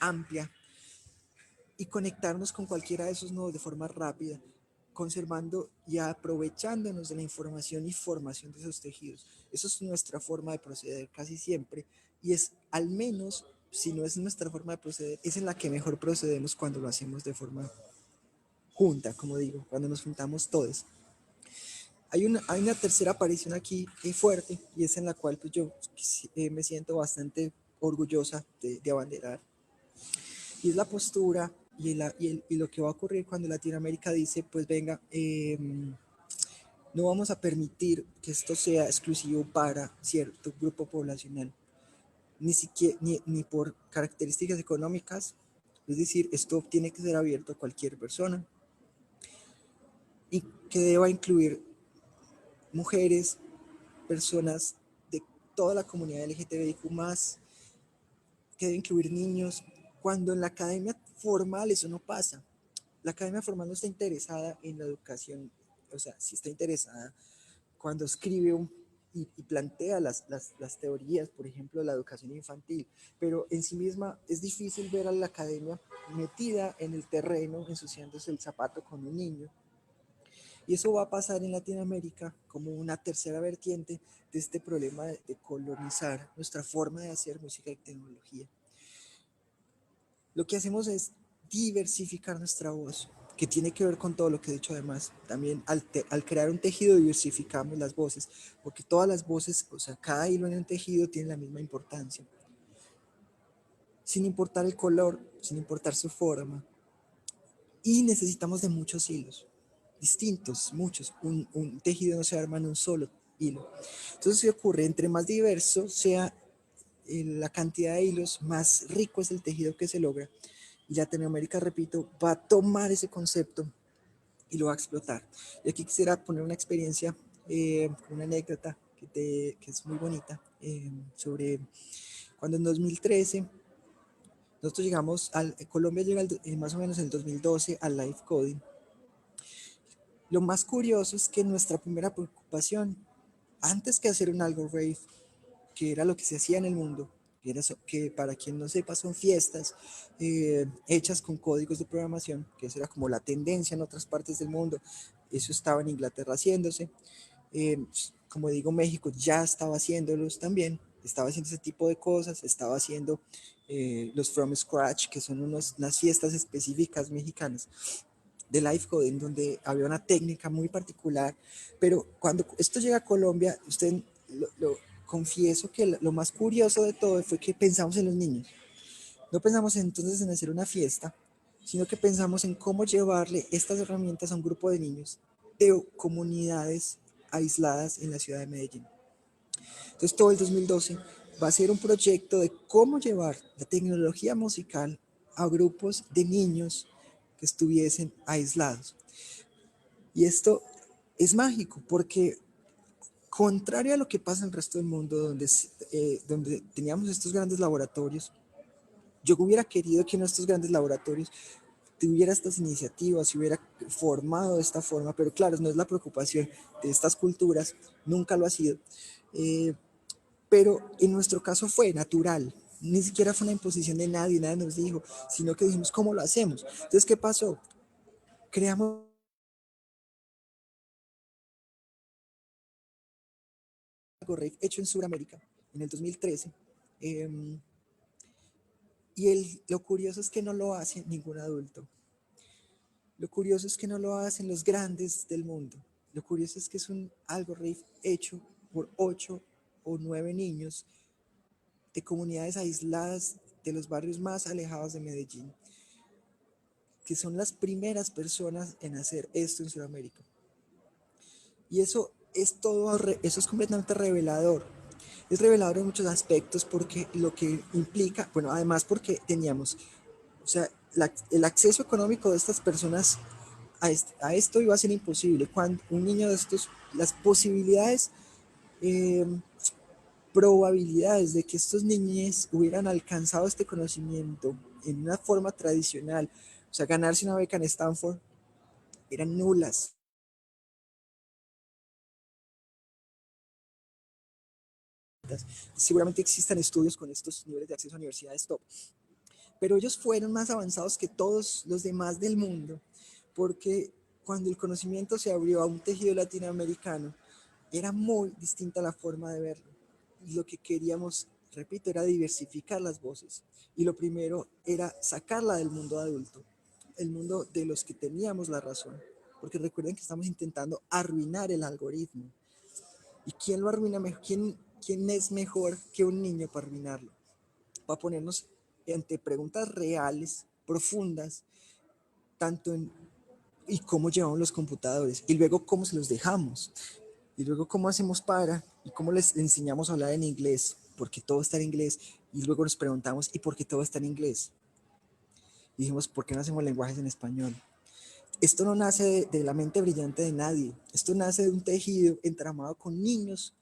amplia y conectarnos con cualquiera de esos nodos de forma rápida, conservando y aprovechándonos de la información y formación de esos tejidos. Eso es nuestra forma de proceder casi siempre, y es, al menos, si no es nuestra forma de proceder, es en la que mejor procedemos cuando lo hacemos de forma junta, como digo, cuando nos juntamos todos. Hay una tercera aparición aquí fuerte, y es en la cual pues, yo me siento bastante orgullosa de abanderar, y es la postura y lo que va a ocurrir cuando Latinoamérica dice, pues venga, no vamos a permitir que esto sea exclusivo para cierto grupo poblacional, ni siquiera, ni por características económicas. Es decir, esto tiene que ser abierto a cualquier persona y que deba incluir mujeres, personas de toda la comunidad LGTBIQ+, que debe incluir niños, cuando en la academia formal eso no pasa. La academia formal no está interesada en la educación, o sea, sí está interesada cuando escribe y plantea las teorías, por ejemplo, de la educación infantil, pero en sí misma es difícil ver a la academia metida en el terreno, ensuciándose el zapato con un niño. Y eso va a pasar en Latinoamérica como una tercera vertiente de este problema de colonizar nuestra forma de hacer música y tecnología. Lo que hacemos es diversificar nuestra voz, que tiene que ver con todo lo que he dicho además. También al crear un tejido diversificamos las voces, porque todas las voces, o sea, cada hilo en un tejido tiene la misma importancia. Sin importar el color, sin importar su forma. Y necesitamos de muchos hilos, distintos, muchos. Un tejido no se arma en un solo hilo. Entonces, ¿qué ocurre? Entre más diverso sea la cantidad de hilos, más rico es el tejido que se logra. Y Latinoamérica, repito, va a tomar ese concepto y lo va a explotar. Y aquí quisiera poner una experiencia, una anécdota que es muy bonita, sobre cuando en 2013 nosotros llegamos, Colombia llega más o menos en el 2012 al live coding. Lo más curioso es que nuestra primera preocupación, antes que hacer un algo rave, que era lo que se hacía en el mundo, que para quien no sepa son fiestas hechas con códigos de programación, que eso era como la tendencia en otras partes del mundo. Eso estaba en Inglaterra haciéndose. Como digo, México ya estaba haciéndolos también, estaba haciendo ese tipo de cosas, estaba haciendo los From Scratch, que son unas fiestas específicas mexicanas de live coding, donde había una técnica muy particular. Pero cuando esto llega a Colombia, usted confieso que lo más curioso de todo fue que pensamos en los niños. No pensamos entonces en hacer una fiesta, sino que pensamos en cómo llevarle estas herramientas a un grupo de niños de comunidades aisladas en la ciudad de Medellín. Entonces todo el 2012 va a ser un proyecto de cómo llevar la tecnología musical a grupos de niños que estuviesen aislados. Y esto es mágico porque, contrario a lo que pasa en el resto del mundo, donde teníamos estos grandes laboratorios, yo hubiera querido que en estos grandes laboratorios tuviera estas iniciativas, se hubiera formado de esta forma, pero claro, no es la preocupación de estas culturas, nunca lo ha sido. Pero en nuestro caso fue natural, ni siquiera fue una imposición de nadie, nadie nos dijo, sino que dijimos, ¿cómo lo hacemos? Entonces, ¿qué pasó? Creamos algo hecho en Sudamérica en el 2013. Lo curioso es que no lo hace ningún adulto. Lo curioso es que no lo hacen los grandes del mundo. Lo curioso es que es un algo rave hecho por 8 o 9 niños de comunidades aisladas de los barrios más alejados de Medellín, que son las primeras personas en hacer esto en Sudamérica. Y eso es completamente revelador. Es revelador en muchos aspectos porque lo que implica, bueno, además porque teníamos, o sea, el acceso económico de estas personas a esto iba a ser imposible. Cuando un niño de estos, las posibilidades probabilidades de que estos niños hubieran alcanzado este conocimiento en una forma tradicional, o sea, ganarse una beca en Stanford, eran nulas. Seguramente existan estudios con estos niveles de acceso a universidades top, pero ellos fueron más avanzados que todos los demás del mundo, porque cuando el conocimiento se abrió a un tejido latinoamericano, era muy distinta la forma de verlo. Y lo que queríamos, repito, era diversificar las voces. Y lo primero era sacarla del mundo adulto, el mundo de los que teníamos la razón. Porque recuerden que estamos intentando arruinar el algoritmo. ¿Y quién lo arruina mejor? ¿Quién es mejor que un niño para arruinarlo? Para ponernos ante preguntas reales, profundas, tanto en y cómo llevamos los computadores, y luego cómo se los dejamos, y luego cómo hacemos para, y cómo les enseñamos a hablar en inglés, porque todo está en inglés, y luego nos preguntamos, ¿y por qué todo está en inglés? Y dijimos, ¿por qué no hacemos lenguajes en español? Esto no nace de la mente brillante de nadie, esto nace de un tejido entramado con niños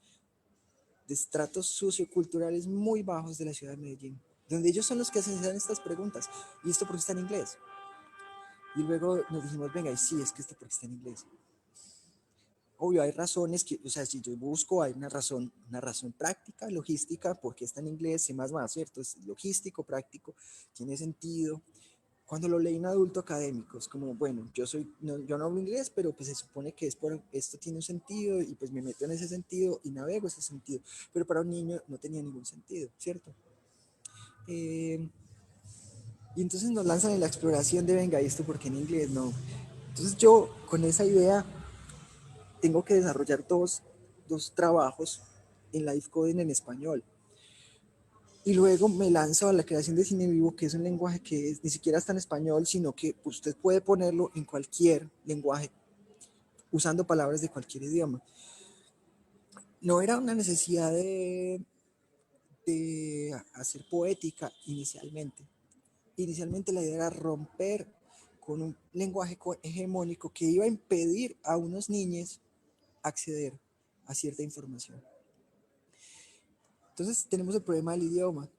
de estratos socioculturales muy bajos de la ciudad de Medellín, donde ellos son los que hacen estas preguntas, ¿y esto por qué está en inglés? Y luego nos dijimos, venga, y sí, es que esto porque está en inglés. Obvio, hay razones que, o sea, si yo busco, hay una razón práctica, logística, porque está en inglés, ¿cierto? Es logístico, práctico, tiene sentido. Cuando lo leí un adulto académico, es como, bueno, yo no hablo inglés, pero pues se supone que esto tiene un sentido y pues me meto en ese sentido y navego ese sentido. Pero para un niño no tenía ningún sentido, ¿cierto? Y entonces nos lanzan en la exploración de, venga, ¿y esto por qué en inglés? No. Entonces yo, con esa idea, tengo que desarrollar dos trabajos en live coding en español. Y luego me lanzo a la creación de cine vivo, que es un lenguaje que ni siquiera está en español, sino que usted puede ponerlo en cualquier lenguaje, usando palabras de cualquier idioma. No era una necesidad de hacer poética inicialmente. Inicialmente la idea era romper con un lenguaje hegemónico que iba a impedir a unos niños acceder a cierta información. Entonces tenemos el problema del idioma,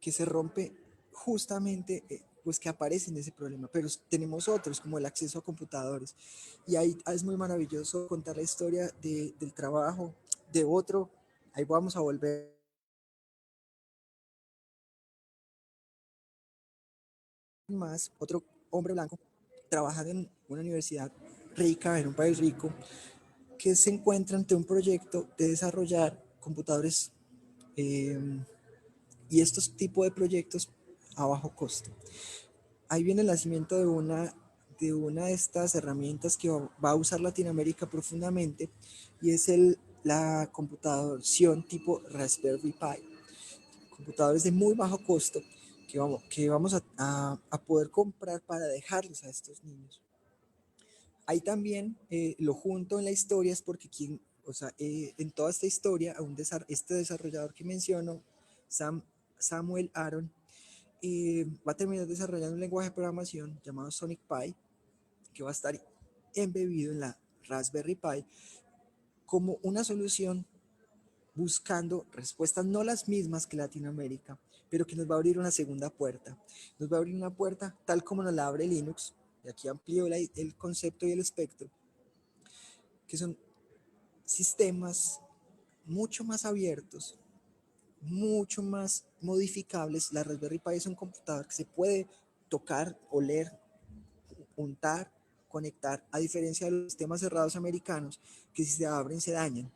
que se rompe justamente, pues que aparece en ese problema, pero tenemos otros, como el acceso a computadores. Y ahí es muy maravilloso contar la historia del trabajo de otro, ahí vamos a volver más, otro hombre blanco, trabajando en una universidad rica, en un país rico, que se encuentra ante un proyecto de desarrollar computadores y estos tipos de proyectos a bajo costo. Ahí viene el nacimiento de estas herramientas que va a usar Latinoamérica profundamente, y es la computación tipo Raspberry Pi, computadores de muy bajo costo que vamos a poder comprar para dejarlos a estos niños. Ahí también lo junto en la historia es porque en toda esta historia, este desarrollador que menciono, Samuel Aaron, va a terminar desarrollando un lenguaje de programación llamado Sonic Pi, que va a estar embebido en la Raspberry Pi como una solución buscando respuestas no las mismas que Latinoamérica, pero que nos va a abrir una segunda puerta. Nos va a abrir una puerta tal como nos la abre Linux, y aquí amplío el concepto y el espectro, que son sistemas mucho más abiertos, mucho más modificables. La Raspberry Pi es un computador que se puede tocar, oler, untar, conectar, a diferencia de los sistemas cerrados americanos que si se abren se dañan.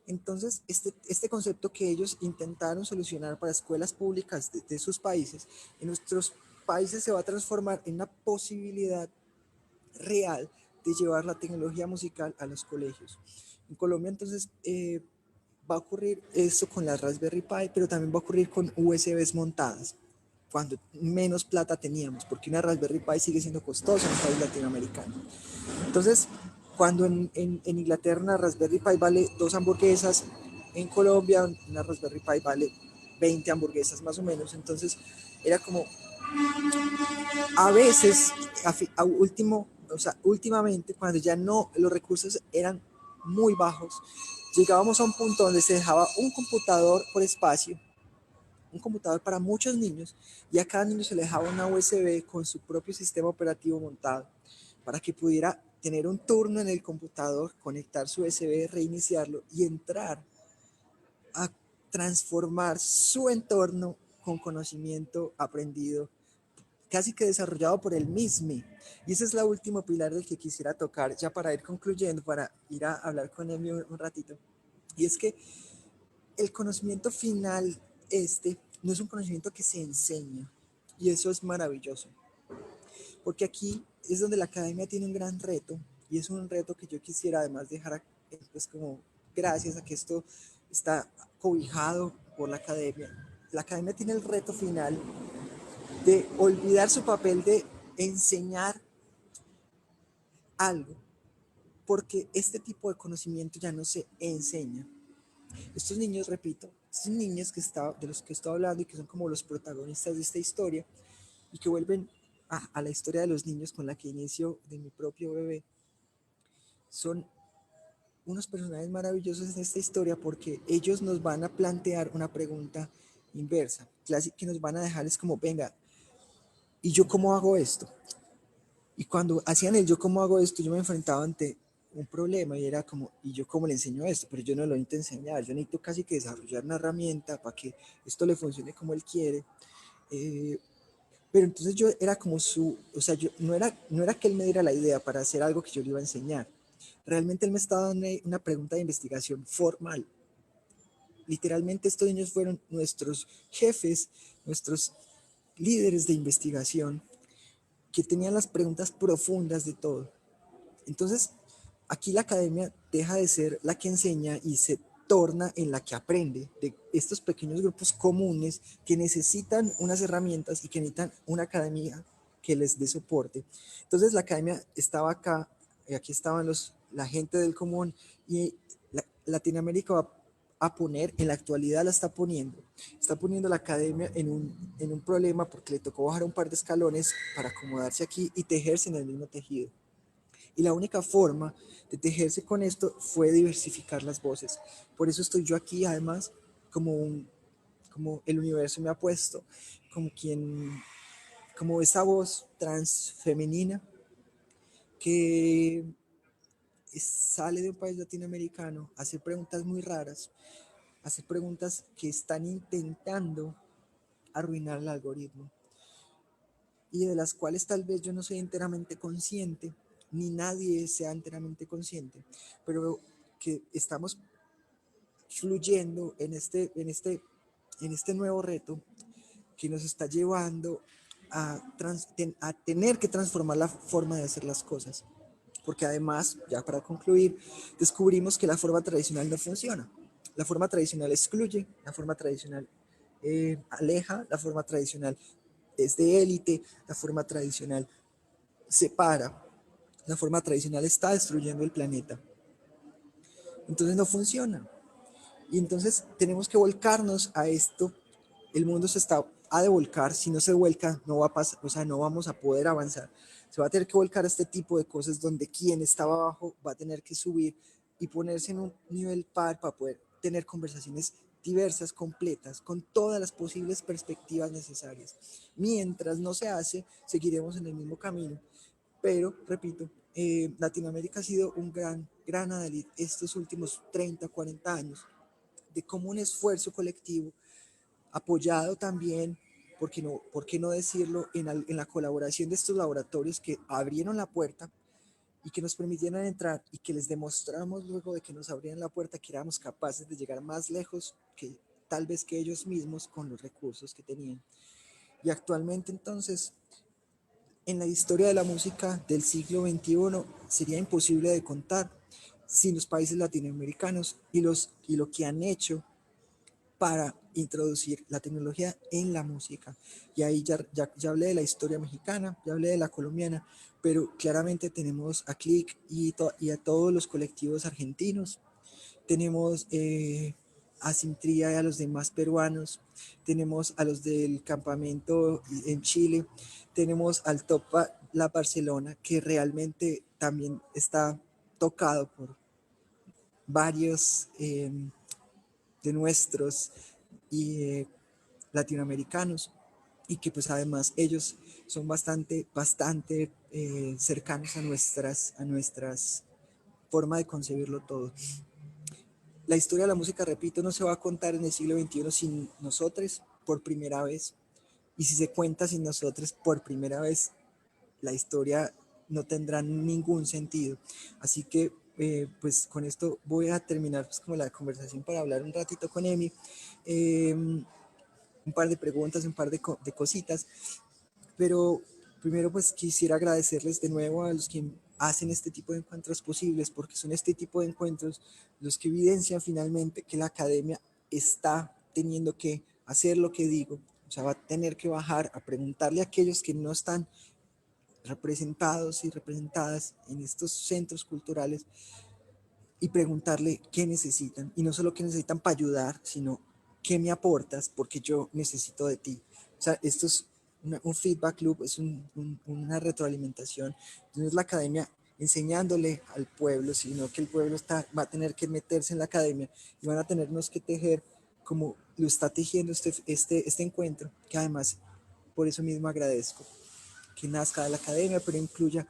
Entonces, este concepto que ellos intentaron solucionar para escuelas públicas de sus países, en nuestros países se va a transformar en una posibilidad real de llevar la tecnología musical a los colegios. En Colombia, entonces, va a ocurrir esto con la Raspberry Pi, pero también va a ocurrir con USBs montadas, cuando menos plata teníamos, porque una Raspberry Pi sigue siendo costosa en un país latinoamericano. Entonces, cuando en Inglaterra una Raspberry Pi vale 2 hamburguesas, en Colombia una Raspberry Pi vale 20 hamburguesas más o menos. Entonces, era como, a veces, últimamente, cuando ya no, los recursos eran muy bajos, llegábamos a un punto donde se dejaba un computador por espacio, un computador para muchos niños, y a cada niño se le dejaba una USB con su propio sistema operativo montado, para que pudiera tener un turno en el computador, conectar su USB, reiniciarlo y entrar a transformar su entorno con conocimiento aprendido, casi que desarrollado por él mismo. Y ese es la última pilar del que quisiera tocar, ya para ir concluyendo, para ir a hablar con él un ratito. Y es que el conocimiento final, no es un conocimiento que se enseña, y eso es maravilloso, porque aquí es donde la academia tiene un gran reto, y es un reto que yo quisiera además dejar, pues como gracias a que esto está cobijado por la academia. La academia tiene el reto final de olvidar su papel de enseñar algo, porque este tipo de conocimiento ya no se enseña. Estos niños, repito, estos niños de los que estoy hablando y que son como los protagonistas de esta historia y que vuelven a la historia de los niños con la que inicio de mi propio bebé, son unos personajes maravillosos en esta historia porque ellos nos van a plantear una pregunta inversa, que nos van a dejar es como, venga, ¿y yo cómo hago esto? Y cuando hacían el yo cómo hago esto, yo me enfrentaba ante un problema y era como, ¿y yo cómo le enseño esto? Pero yo no lo necesito enseñar, yo necesito casi que desarrollar una herramienta para que esto le funcione como él quiere. Eh, pero entonces yo era como o sea, yo no era que él me diera la idea para hacer algo que yo le iba a enseñar. Realmente él me estaba dando una pregunta de investigación formal. Literalmente estos niños fueron nuestros jefes, nuestros líderes de investigación, que tenían las preguntas profundas de todo. Entonces, aquí la academia deja de ser la que enseña y se torna en la que aprende de estos pequeños grupos comunes que necesitan unas herramientas y que necesitan una academia que les dé soporte. Entonces, la academia estaba acá, y aquí estaban la gente del común, y Latinoamérica va a poner, en la actualidad la está poniendo la academia en un problema porque le tocó bajar un par de escalones para acomodarse aquí y tejerse en el mismo tejido. Y la única forma de tejerse con esto fue diversificar las voces. Por eso estoy yo aquí, además, como el universo me ha puesto, como esa voz transfemenina que sale de un país latinoamericano a hacer preguntas muy raras, a hacer preguntas que están intentando arruinar el algoritmo y de las cuales tal vez yo no soy enteramente consciente, ni nadie sea enteramente consciente, pero que estamos fluyendo en este nuevo reto que nos está llevando a tener que transformar la forma de hacer las cosas. Porque además, ya para concluir, descubrimos que la forma tradicional no funciona. La forma tradicional excluye, la forma tradicional aleja, la forma tradicional es de élite, la forma tradicional separa, la forma tradicional está destruyendo el planeta. Entonces no funciona. Y entonces tenemos que volcarnos a esto. El mundo ha de volcar. Si no se vuelca, no va a pasar, o sea, no vamos a poder avanzar. Se va a tener que volcar a este tipo de cosas donde quien estaba abajo va a tener que subir y ponerse en un nivel par para poder tener conversaciones diversas, completas, con todas las posibles perspectivas necesarias. Mientras no se hace, seguiremos en el mismo camino. Pero, repito, Latinoamérica ha sido un gran adalid estos últimos 30, 40 años de cómo un esfuerzo colectivo, apoyado también, ¿por qué no decirlo?, en la colaboración de estos laboratorios que abrieron la puerta y que nos permitieron entrar y que les demostramos luego de que nos abrían la puerta que éramos capaces de llegar más lejos que tal vez que ellos mismos con los recursos que tenían. Y actualmente entonces, en la historia de la música del siglo XXI sería imposible de contar sin los países latinoamericanos y lo que han hecho para introducir la tecnología en la música. Y ahí ya hablé de la historia mexicana, ya hablé de la colombiana, pero claramente tenemos a Click y a todos los colectivos argentinos, tenemos a Sintría y a los demás peruanos, tenemos a los del campamento en Chile, tenemos al Top La Barcelona, que realmente también está tocado varios de nuestros latinoamericanos, y que pues además ellos son bastante cercanos a nuestras forma de concebirlo todo. La historia de la música, repito, no se va a contar en el siglo XXI sin nosotros por primera vez. Y si se cuenta sin nosotros por primera vez, la historia no tendrá ningún sentido. Así que, pues con esto voy a terminar pues, como la conversación para hablar un ratito con Emi. Un par de preguntas, un par de cositas. Pero primero pues quisiera agradecerles de nuevo a los que hacen este tipo de encuentros posibles, porque son este tipo de encuentros los que evidencian finalmente que la academia está teniendo que hacer lo que digo, o sea, va a tener que bajar a preguntarle a aquellos que no están representados y representadas en estos centros culturales y preguntarle qué necesitan, y no solo qué necesitan para ayudar, sino qué me aportas porque yo necesito de ti. O sea, esto es un feedback loop, es una retroalimentación. No es la academia enseñándole al pueblo, sino que el pueblo va a tener que meterse en la academia y van a tenernos que tejer como lo está tejiendo este encuentro, que además por eso mismo agradezco que nazca de la academia, pero incluya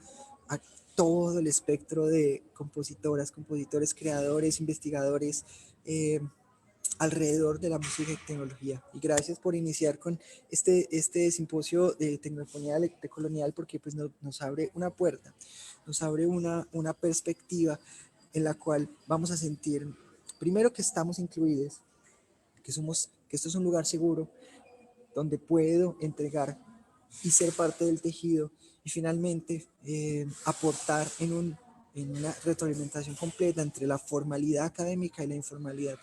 a todo el espectro de compositoras, compositores, creadores, investigadores alrededor de la música y tecnología. Y gracias por iniciar con este simposio de tecnofonía decolonial, porque pues nos abre una puerta, nos abre una perspectiva en la cual vamos a sentir, primero, que estamos incluidos, que esto es un lugar seguro donde puedo entregar y ser parte del tejido, y finalmente aportar en una retroalimentación completa entre la formalidad académica y la informalidad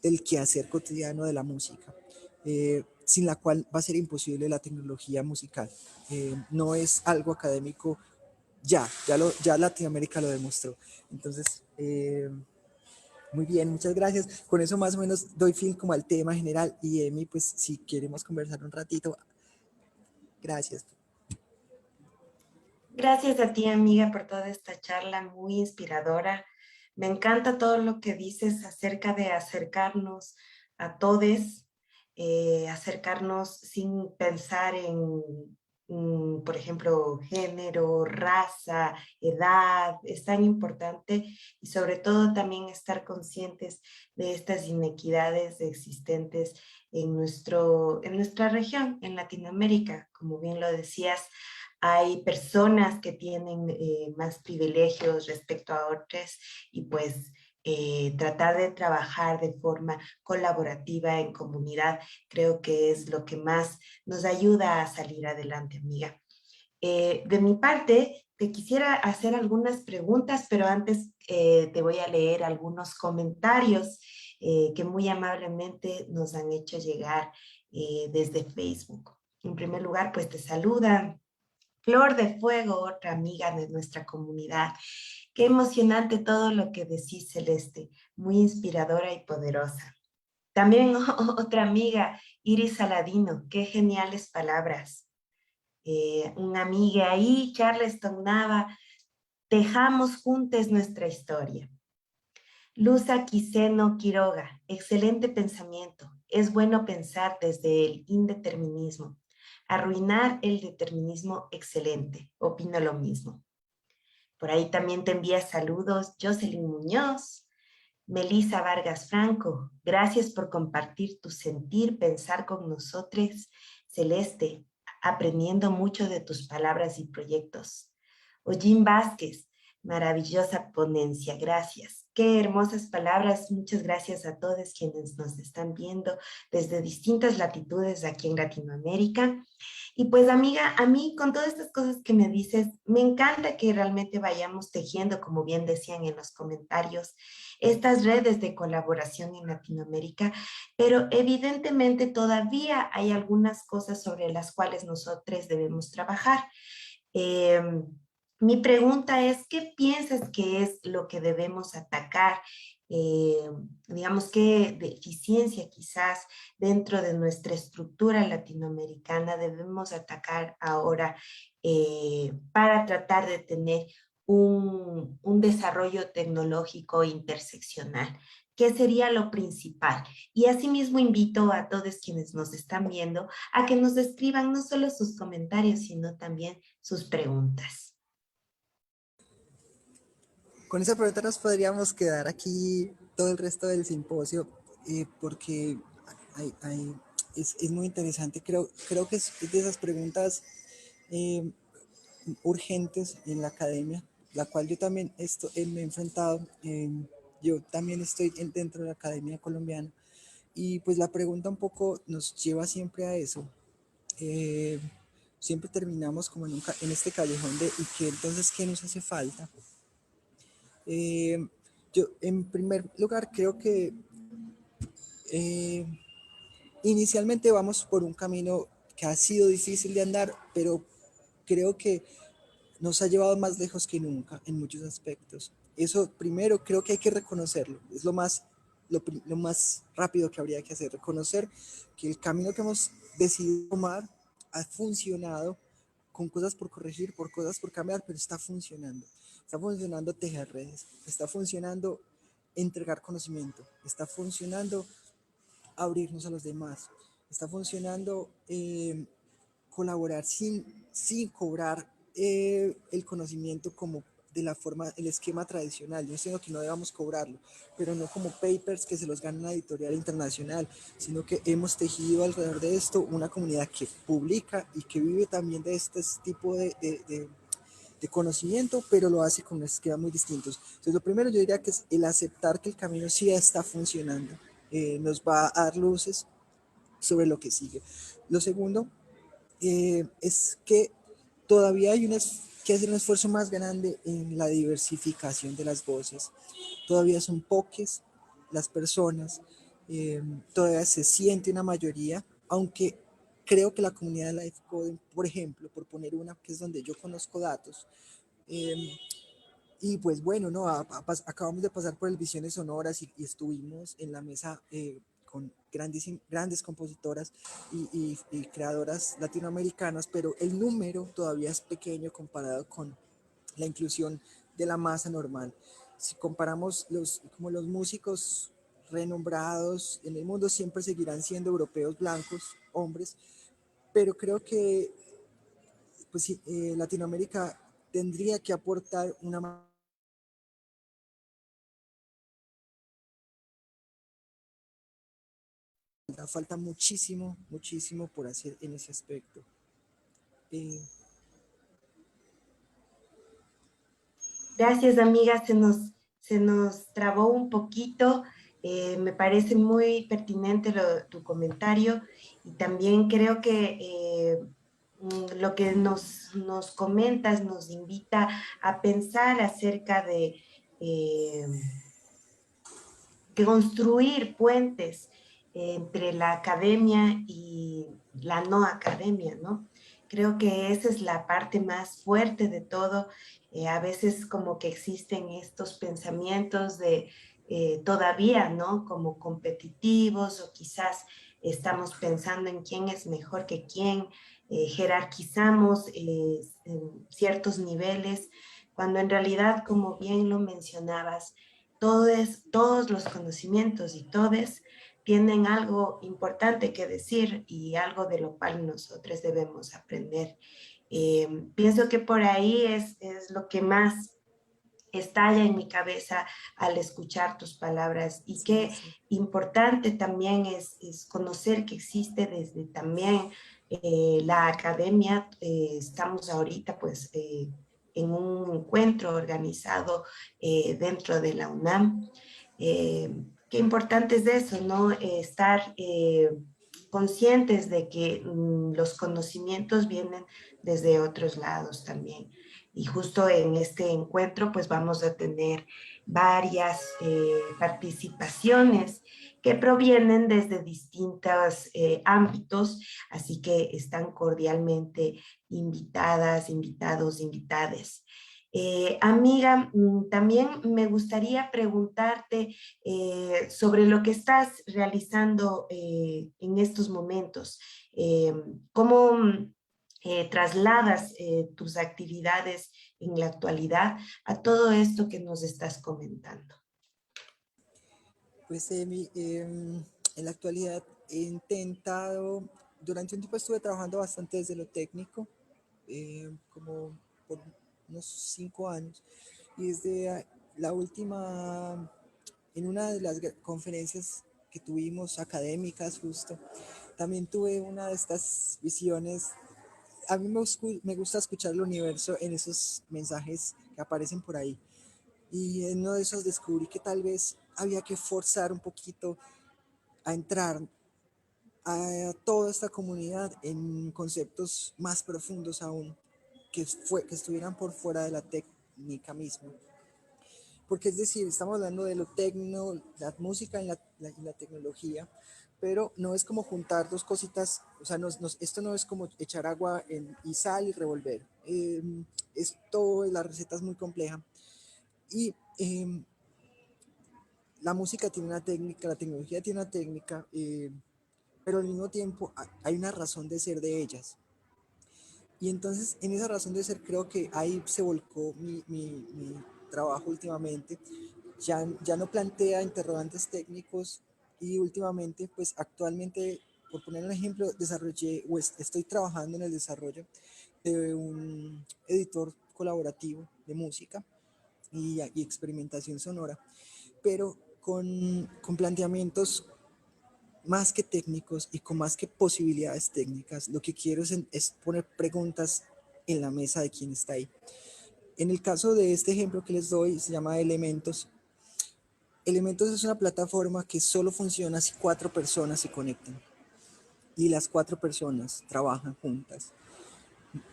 del quehacer cotidiano de la música, sin la cual va a ser imposible la tecnología musical. No es algo académico, ya Latinoamérica lo demostró. Entonces, muy bien, muchas gracias. Con eso más o menos doy fin como al tema general, y Emi, pues si queremos conversar un ratito, gracias. Gracias a ti, amiga, por toda esta charla muy inspiradora. Me encanta todo lo que dices acerca de acercarnos a todos, acercarnos sin pensar en, por ejemplo, género, raza, edad. Es tan importante, y sobre todo también estar conscientes de estas inequidades existentes en nuestra región, en Latinoamérica. Como bien lo decías, hay personas que tienen más privilegios respecto a otras, y pues tratar de trabajar de forma colaborativa en comunidad creo que es lo que más nos ayuda a salir adelante, amiga. De mi parte, te quisiera hacer algunas preguntas, pero antes te voy a leer algunos comentarios que muy amablemente nos han hecho llegar desde Facebook. En primer lugar, pues te saludan Flor de Fuego, otra amiga de nuestra comunidad. Qué emocionante todo lo que decís, Celeste, muy inspiradora y poderosa. También otra amiga, Iris Saladino, qué geniales palabras. Una amiga ahí, Charleston Nava, tejamos juntos nuestra historia. Luza Quiseno Quiroga, excelente pensamiento. Es bueno pensar desde el indeterminismo. Arruinar el determinismo, excelente. Opino lo mismo. Por ahí también te envía saludos Jocelyn Muñoz, Melissa Vargas Franco. Gracias por compartir tu sentir, pensar con nosotros. Celeste, aprendiendo mucho de tus palabras y proyectos. Ollín Vázquez, maravillosa ponencia, gracias. Qué hermosas palabras, muchas gracias a todos quienes nos están viendo desde distintas latitudes aquí en Latinoamérica. Y pues amiga, a mí con todas estas cosas que me dices, me encanta que realmente vayamos tejiendo, como bien decían en los comentarios, estas redes de colaboración en Latinoamérica, pero evidentemente todavía hay algunas cosas sobre las cuales nosotros debemos trabajar. Eh, Mi pregunta es, ¿qué piensas que es lo que debemos atacar? Eh, digamos, qué deficiencia quizás dentro de nuestra estructura latinoamericana debemos atacar ahora para tratar de tener un desarrollo tecnológico interseccional. ¿Qué sería lo principal? Y asimismo invito a todos quienes nos están viendo a que nos escriban no solo sus comentarios, sino también sus preguntas. Con esa pregunta nos podríamos quedar aquí todo el resto del simposio, porque es muy interesante. Creo que es de esas preguntas eh, urgentes en la academia, la cual yo también me he enfrentado. Yo también estoy dentro de la academia colombiana y pues la pregunta un poco nos lleva siempre a eso. Eh, Siempre terminamos como en este callejón de ¿y qué entonces qué nos hace falta? Yo en primer lugar creo que eh, inicialmente vamos por un camino que ha sido difícil de andar, pero creo que nos ha llevado más lejos que nunca en muchos aspectos. Eso primero creo que hay que reconocerlo, es lo más rápido que habría que hacer, reconocer que el camino que hemos decidido tomar ha funcionado, con cosas por corregir, por cosas por cambiar, pero está funcionando. Está funcionando tejer redes, está funcionando entregar conocimiento, está funcionando abrirnos a los demás, está funcionando colaborar sin cobrar el conocimiento como de la forma, el esquema tradicional. Yo sé que no debamos cobrarlo, pero no como papers que se los gana una editorial internacional, sino que hemos tejido alrededor de esto una comunidad que publica y que vive también de este tipo de conocimiento, pero lo hace con esquemas muy distintos. Entonces, lo primero yo diría que es el aceptar que el camino sí está funcionando. Nos va a dar luces sobre lo que sigue. Lo segundo es que todavía hay que hacer un esfuerzo más grande en la diversificación de las voces. Todavía son pocas las personas, todavía se siente una mayoría, aunque creo que la comunidad de Life Coding, por ejemplo, por poner una que es donde yo conozco datos, y pues bueno, no, acabamos de pasar por el Visiones Sonoras y estuvimos en la mesa con grandes compositoras y creadoras latinoamericanas, pero el número todavía es pequeño comparado con la inclusión de la masa normal. Si comparamos como los músicos renombrados en el mundo siempre seguirán siendo europeos blancos, hombres, pero creo que pues, Latinoamérica tendría que aportar una falta muchísimo, muchísimo por hacer en ese aspecto. Gracias, amiga. Se nos trabó un poquito. Me parece muy pertinente tu comentario y también creo que lo que nos comentas nos invita a pensar acerca de construir puentes entre la academia y la no academia, ¿no? Creo que esa es la parte más fuerte de todo. A veces como que existen estos pensamientos de todavía, ¿no? Como competitivos o quizás estamos pensando en quién es mejor que quién, jerarquizamos en ciertos niveles, cuando en realidad, como bien lo mencionabas, todos los conocimientos y todos tienen algo importante que decir y algo de lo cual nosotros debemos aprender. Pienso que por ahí es lo que más estalla en mi cabeza al escuchar tus palabras y qué importante también es conocer que existe desde también la academia. Estamos ahorita pues en un encuentro organizado dentro de la UNAM. Qué importante es eso, ¿no? Estar conscientes de que los conocimientos vienen desde otros lados también. Y justo en este encuentro pues vamos a tener varias participaciones que provienen desde distintos ámbitos, así que están cordialmente invitadas, invitados, invitades. Amiga, también me gustaría preguntarte sobre lo que estás realizando en estos momentos. ¿Cómo trasladas tus actividades en la actualidad a todo esto que nos estás comentando? Pues en la actualidad he intentado, durante un tiempo estuve trabajando bastante desde lo técnico, como por unos 5 años, y desde la última, en una de las conferencias que tuvimos académicas justo, también tuve una de estas visiones. A mí me gusta escuchar el universo en esos mensajes que aparecen por ahí. Y en uno de esos descubrí que tal vez había que forzar un poquito a entrar a toda esta comunidad en conceptos más profundos aún, que estuvieran por fuera de la técnica misma. Porque es decir, estamos hablando de lo tecno, la música y la tecnología, pero no es como juntar dos cositas, o sea, esto no es como echar agua y sal y revolver. La receta es muy compleja. Y la música tiene una técnica, la tecnología tiene una técnica, pero al mismo tiempo hay una razón de ser de ellas. Y entonces en esa razón de ser creo que ahí se volcó mi trabajo últimamente. Ya no plantea interrogantes técnicos y últimamente, pues actualmente, por poner un ejemplo, estoy trabajando en el desarrollo de un editor colaborativo de música y experimentación sonora, pero con planteamientos más que técnicos y con más que posibilidades técnicas. Lo que quiero es poner preguntas en la mesa de quien está ahí. En el caso de este ejemplo que les doy, se llama Elementos. Elementos es una plataforma que solo funciona si 4 personas se conectan y las 4 personas trabajan juntas.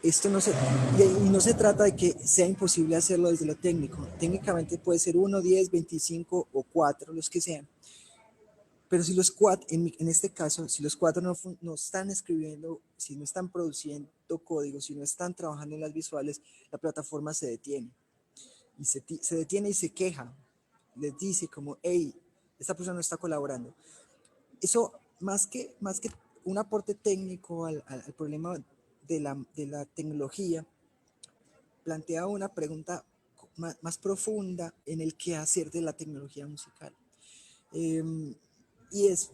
Esto no se trata de que sea imposible hacerlo desde lo técnico. Técnicamente puede ser 1, 10, 25 o 4, los que sean. Pero si los 4, en este caso, si los 4 no están escribiendo, si no están produciendo código, si no están trabajando en las visuales, la plataforma se detiene. Y se detiene y se queja. Les dice como, hey, esta persona no está colaborando. Eso, más que un aporte técnico al problema de la tecnología, plantea una pregunta más profunda en el quehacer de la tecnología musical. Y es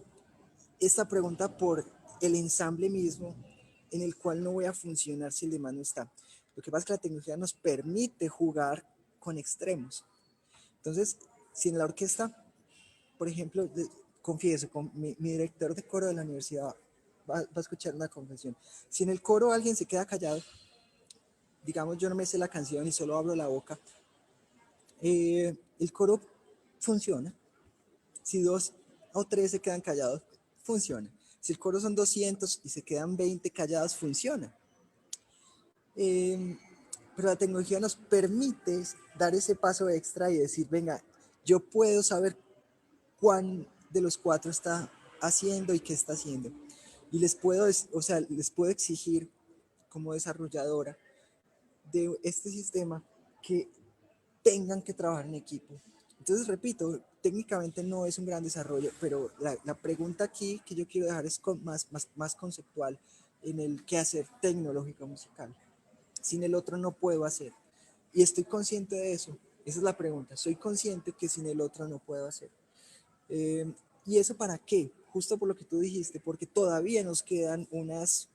esta pregunta por el ensamble mismo en el cual no voy a funcionar si el demás no está. Lo que pasa es que la tecnología nos permite jugar con extremos. Entonces, si en la orquesta, por ejemplo, confieso, con mi director de coro de la universidad va a escuchar una confesión. Si en el coro alguien se queda callado, digamos yo no me sé la canción y solo abro la boca, el coro funciona. Si 2 o 3 se quedan callados, funciona. Si el coro son 200 y se quedan 20 callados, funciona. Pero la tecnología nos permite dar ese paso extra y decir, venga, yo puedo saber cuán de los 4 está haciendo y qué está haciendo. Y les puedo exigir como desarrolladora de este sistema que tengan que trabajar en equipo. Entonces, repito, técnicamente no es un gran desarrollo, pero la pregunta aquí que yo quiero dejar es más conceptual en el qué hacer tecnológico musical. Sin el otro no puedo hacer. Y estoy consciente de eso. Esa es la pregunta. Soy consciente que sin el otro no puedo hacer. ¿Y eso para qué? Justo por lo que tú dijiste, porque todavía nos quedan unos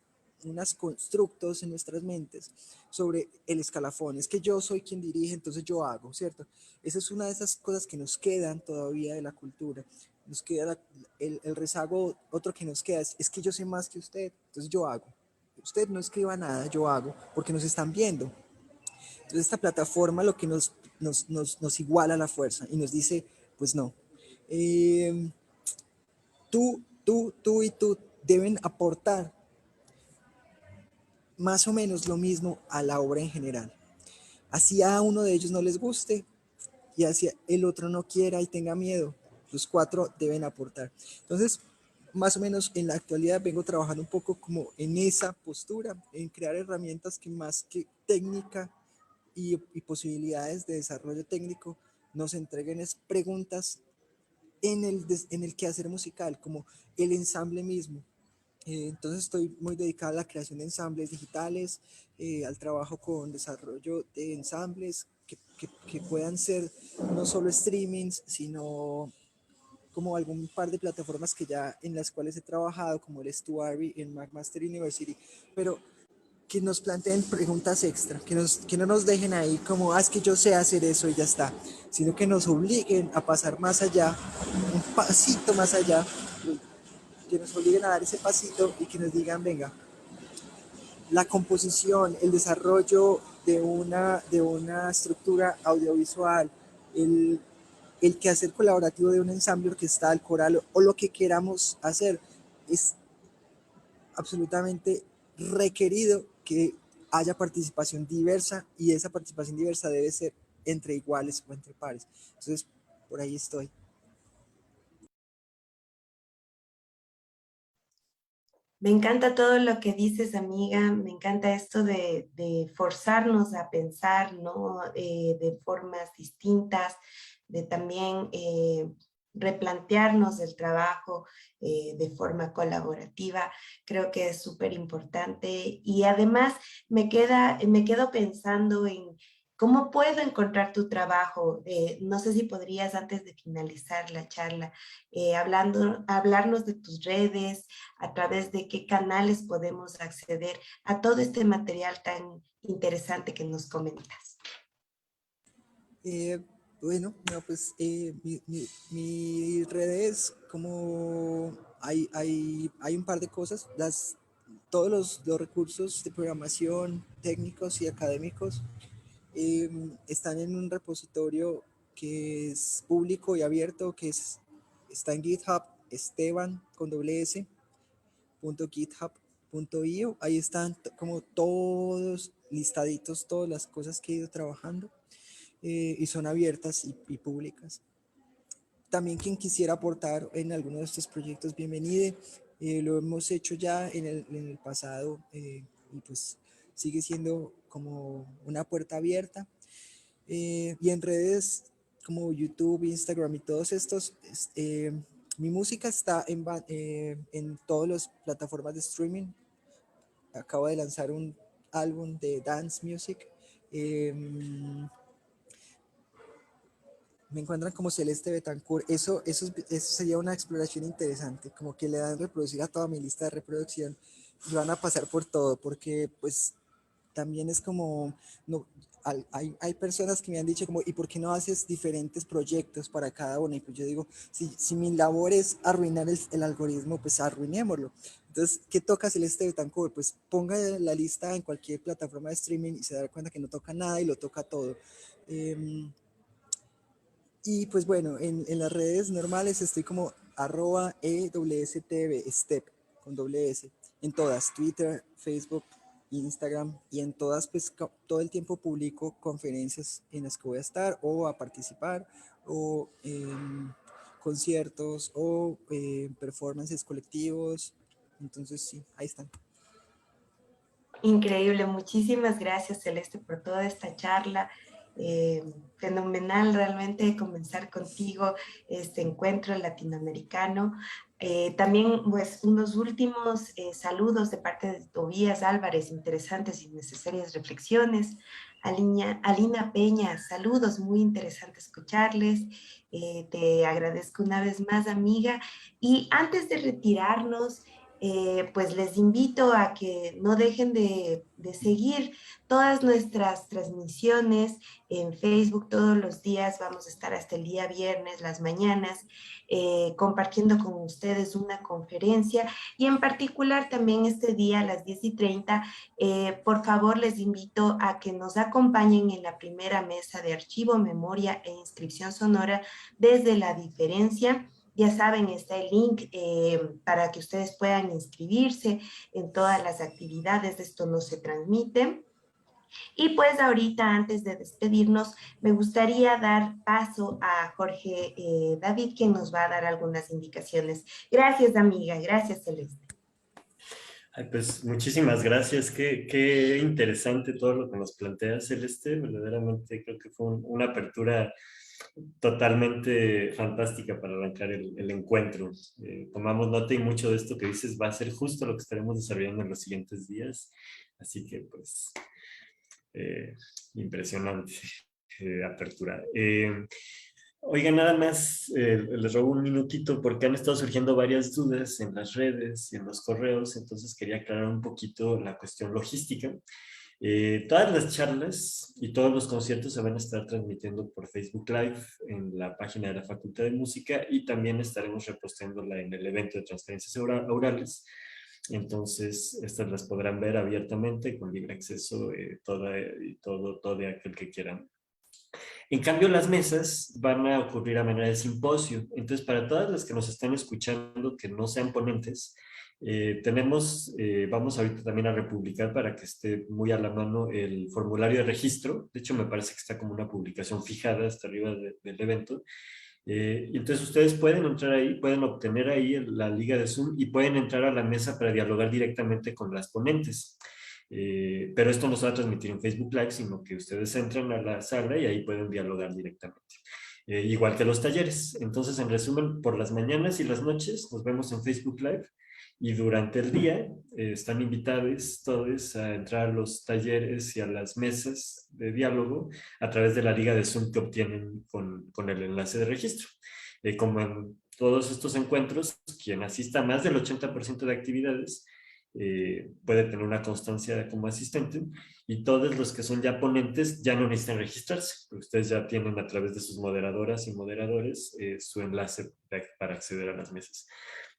constructos en nuestras mentes sobre el escalafón. Es que yo soy quien dirige, entonces yo hago, ¿cierto? Esa es una de esas cosas que nos quedan todavía de la cultura. Nos queda el rezago, otro que nos queda es que yo sé más que usted, entonces yo hago. Usted no escriba nada, yo hago, porque nos están viendo. Entonces esta plataforma lo que nos iguala a la fuerza y nos dice, pues no. Tú y tú deben aportar más o menos lo mismo a la obra en general. Así a uno de ellos no les guste y así el otro no quiera y tenga miedo, los 4 deben aportar. Entonces, más o menos en la actualidad vengo trabajando un poco como en esa postura, en crear herramientas que más que técnica y posibilidades de desarrollo técnico nos entreguen es preguntas en el quehacer musical, como el ensamble mismo. Entonces estoy muy dedicada a la creación de ensambles digitales, al trabajo con desarrollo de ensambles que puedan ser no solo streamings, sino como algún par de plataformas que ya en las cuales he trabajado, como el Stuary en McMaster University, pero que nos planteen preguntas extra, que no nos dejen ahí como, es que yo sé hacer eso y ya está, sino que nos obliguen a pasar más allá, un pasito más allá, que nos obliguen a dar ese pasito y que nos digan, venga, la composición, el desarrollo de una estructura audiovisual, el quehacer colaborativo de un ensamble orquestal, coral o lo que queramos hacer, es absolutamente requerido que haya participación diversa y esa participación diversa debe ser entre iguales o entre pares. Entonces, por ahí estoy. Me encanta todo lo que dices, amiga. Me encanta esto de forzarnos a pensar, ¿no? De formas distintas, de también replantearnos el trabajo de forma colaborativa. Creo que es súper importante. Y además me quedo pensando en cómo puedo encontrar tu trabajo. No sé si podrías, antes de finalizar la charla, hablarnos de tus redes, a través de qué canales podemos acceder a todo este material tan interesante que nos comentas. Eh, bueno, no, pues mis redes, como hay un par de cosas, todos los recursos de programación técnicos y académicos están en un repositorio que es público y abierto, está en GitHub, Esteban con doble S, .github.io. Ahí están como todos listaditos, todas las cosas que he ido trabajando y son abiertas y públicas. También quien quisiera aportar en alguno de estos proyectos, bienvenido. Lo hemos hecho ya en el pasado y pues sigue siendo como una puerta abierta. Y en redes como YouTube, Instagram y todos estos, mi música está en todas las plataformas de streaming. Acabo de lanzar un álbum de dance music. Eh, Me encuentran como Celeste Betancourt. Eso sería una exploración interesante, como que le dan reproducir a toda mi lista de reproducción y van a pasar por todo, porque pues también es como, no, hay personas que me han dicho como, ¿y por qué no haces diferentes proyectos para cada uno? Y pues yo digo, si mi labor es arruinar el algoritmo, pues arruinémoslo. Entonces, ¿qué toca Celeste Betancourt? Pues ponga la lista en cualquier plataforma de streaming y se da cuenta que no toca nada y lo toca todo. Y pues bueno, en las redes normales estoy como @EWSTV, step, con doble S, en todas, Twitter, Facebook, Instagram, y en todas pues todo el tiempo publico conferencias en las que voy a estar o a participar o conciertos o performances colectivos. Entonces sí, ahí están. Increíble, muchísimas gracias Celeste por toda esta charla. Fenomenal realmente comenzar contigo este encuentro latinoamericano. También pues unos últimos saludos de parte de Tobías Álvarez, interesantes y necesarias reflexiones. Alina Peña, saludos, muy interesante escucharles. Te agradezco una vez más, amiga. Y antes de retirarnos, pues les invito a que no dejen de seguir todas nuestras transmisiones en Facebook todos los días. Vamos a estar hasta el día viernes, las mañanas, compartiendo con ustedes una conferencia y en particular también este día a las 10:30, por favor les invito a que nos acompañen en la primera mesa de archivo, memoria e inscripción sonora desde la diferencia. Ya saben, está el link para que ustedes puedan inscribirse en todas las actividades. Esto no se transmite. Y pues ahorita, antes de despedirnos, me gustaría dar paso a Jorge David, quien nos va a dar algunas indicaciones. Gracias, amiga. Gracias, Celeste. Ay, pues muchísimas gracias. Qué interesante todo lo que nos plantea Celeste. Verdaderamente creo que fue una apertura totalmente fantástica para arrancar el encuentro. Tomamos nota y mucho de esto que dices va a ser justo lo que estaremos desarrollando en los siguientes días. Así que, pues, eh, impresionante apertura. Oigan, nada más les robo un minutito porque han estado surgiendo varias dudas en las redes y en los correos, entonces quería aclarar un poquito la cuestión logística. Todas las charlas y todos los conciertos se van a estar transmitiendo por Facebook Live en la página de la Facultad de Música y también estaremos reposteándola en el evento de transferencias aurales. Entonces, estas las podrán ver abiertamente con libre acceso todo aquel que quieran. En cambio, las mesas van a ocurrir a manera de simposio. Entonces, para todas las que nos están escuchando que no sean ponentes, vamos ahorita también a republicar para que esté muy a la mano el formulario de registro. De hecho, me parece que está como una publicación fijada hasta arriba del evento. Y entonces ustedes pueden entrar ahí, pueden obtener ahí la liga de Zoom y pueden entrar a la mesa para dialogar directamente con las ponentes. Pero esto no se va a transmitir en Facebook Live, sino que ustedes entran a la sala y ahí pueden dialogar directamente. Igual que los talleres. Entonces, en resumen, por las mañanas y las noches nos vemos en Facebook Live y durante el día están invitados todos a entrar a los talleres y a las mesas de diálogo a través de la liga de Zoom que obtienen con el enlace de registro. Como en todos estos encuentros, quien asista a más del 80% de actividades puede tener una constancia como asistente y todos los que son ya ponentes ya no necesitan registrarse, porque ustedes ya tienen a través de sus moderadoras y moderadores su enlace para acceder a las mesas.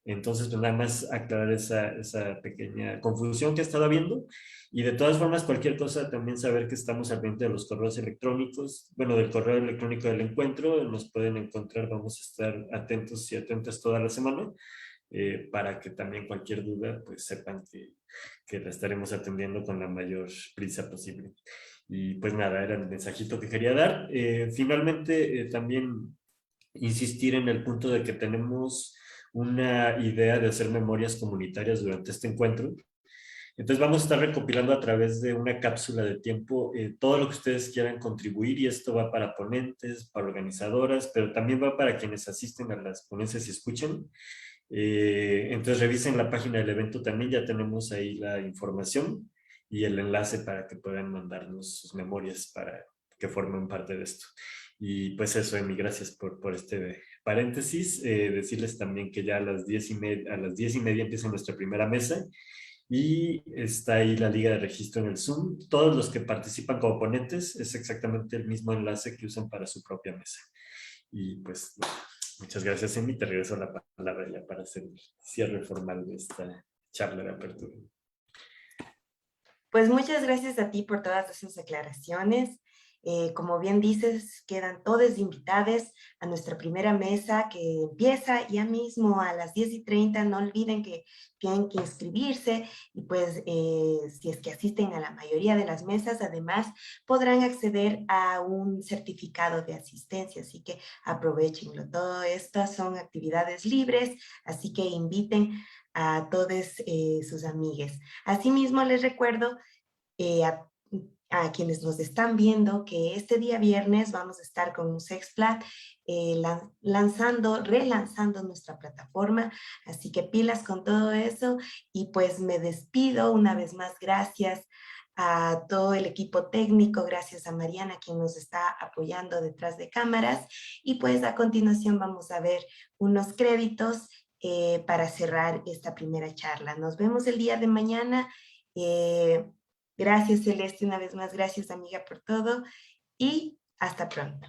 Entonces, pues nada más aclarar esa pequeña confusión que ha estado habiendo y de todas formas cualquier cosa también saber que estamos al pendiente de los correos electrónicos, bueno, del correo electrónico del encuentro, nos pueden encontrar, vamos a estar atentos y atentas toda la semana para que también cualquier duda pues sepan que la estaremos atendiendo con la mayor prisa posible. Y pues nada, era el mensajito que quería dar. Finalmente, también insistir en el punto de que tenemos una idea de hacer memorias comunitarias durante este encuentro. Entonces vamos a estar recopilando a través de una cápsula de tiempo todo lo que ustedes quieran contribuir y esto va para ponentes, para organizadoras, pero también va para quienes asisten a las ponencias y escuchen. Entonces revisen la página del evento también, ya tenemos ahí la información y el enlace para que puedan mandarnos sus memorias para que formen parte de esto. Y pues eso, Emi, gracias por este paréntesis. Decirles también que ya a las 10:30 empieza nuestra primera mesa y está ahí la liga de registro en el Zoom. Todos los que participan como ponentes es exactamente el mismo enlace que usan para su propia mesa. Y pues muchas gracias, Emi. Te regreso la palabra ya para hacer el cierre formal de esta charla de apertura. Pues muchas gracias a ti por todas esas declaraciones. Como bien dices, quedan todos invitados a nuestra primera mesa que empieza ya mismo a las 10:30. No olviden que tienen que inscribirse y pues si es que asisten a la mayoría de las mesas, además podrán acceder a un certificado de asistencia, así que aprovechenlo. Todo estas son actividades libres, así que inviten a todos sus amigues. Asimismo, les recuerdo a quienes nos están viendo que este día viernes vamos a estar con Musexplat relanzando nuestra plataforma, así que pilas con todo eso y pues me despido una vez más. Gracias a todo el equipo técnico, gracias a Mariana quien nos está apoyando detrás de cámaras y pues a continuación vamos a ver unos créditos para cerrar esta primera charla. Nos vemos el día de mañana. Gracias, Celeste, una vez más. Gracias, amiga, por todo. Y hasta pronto.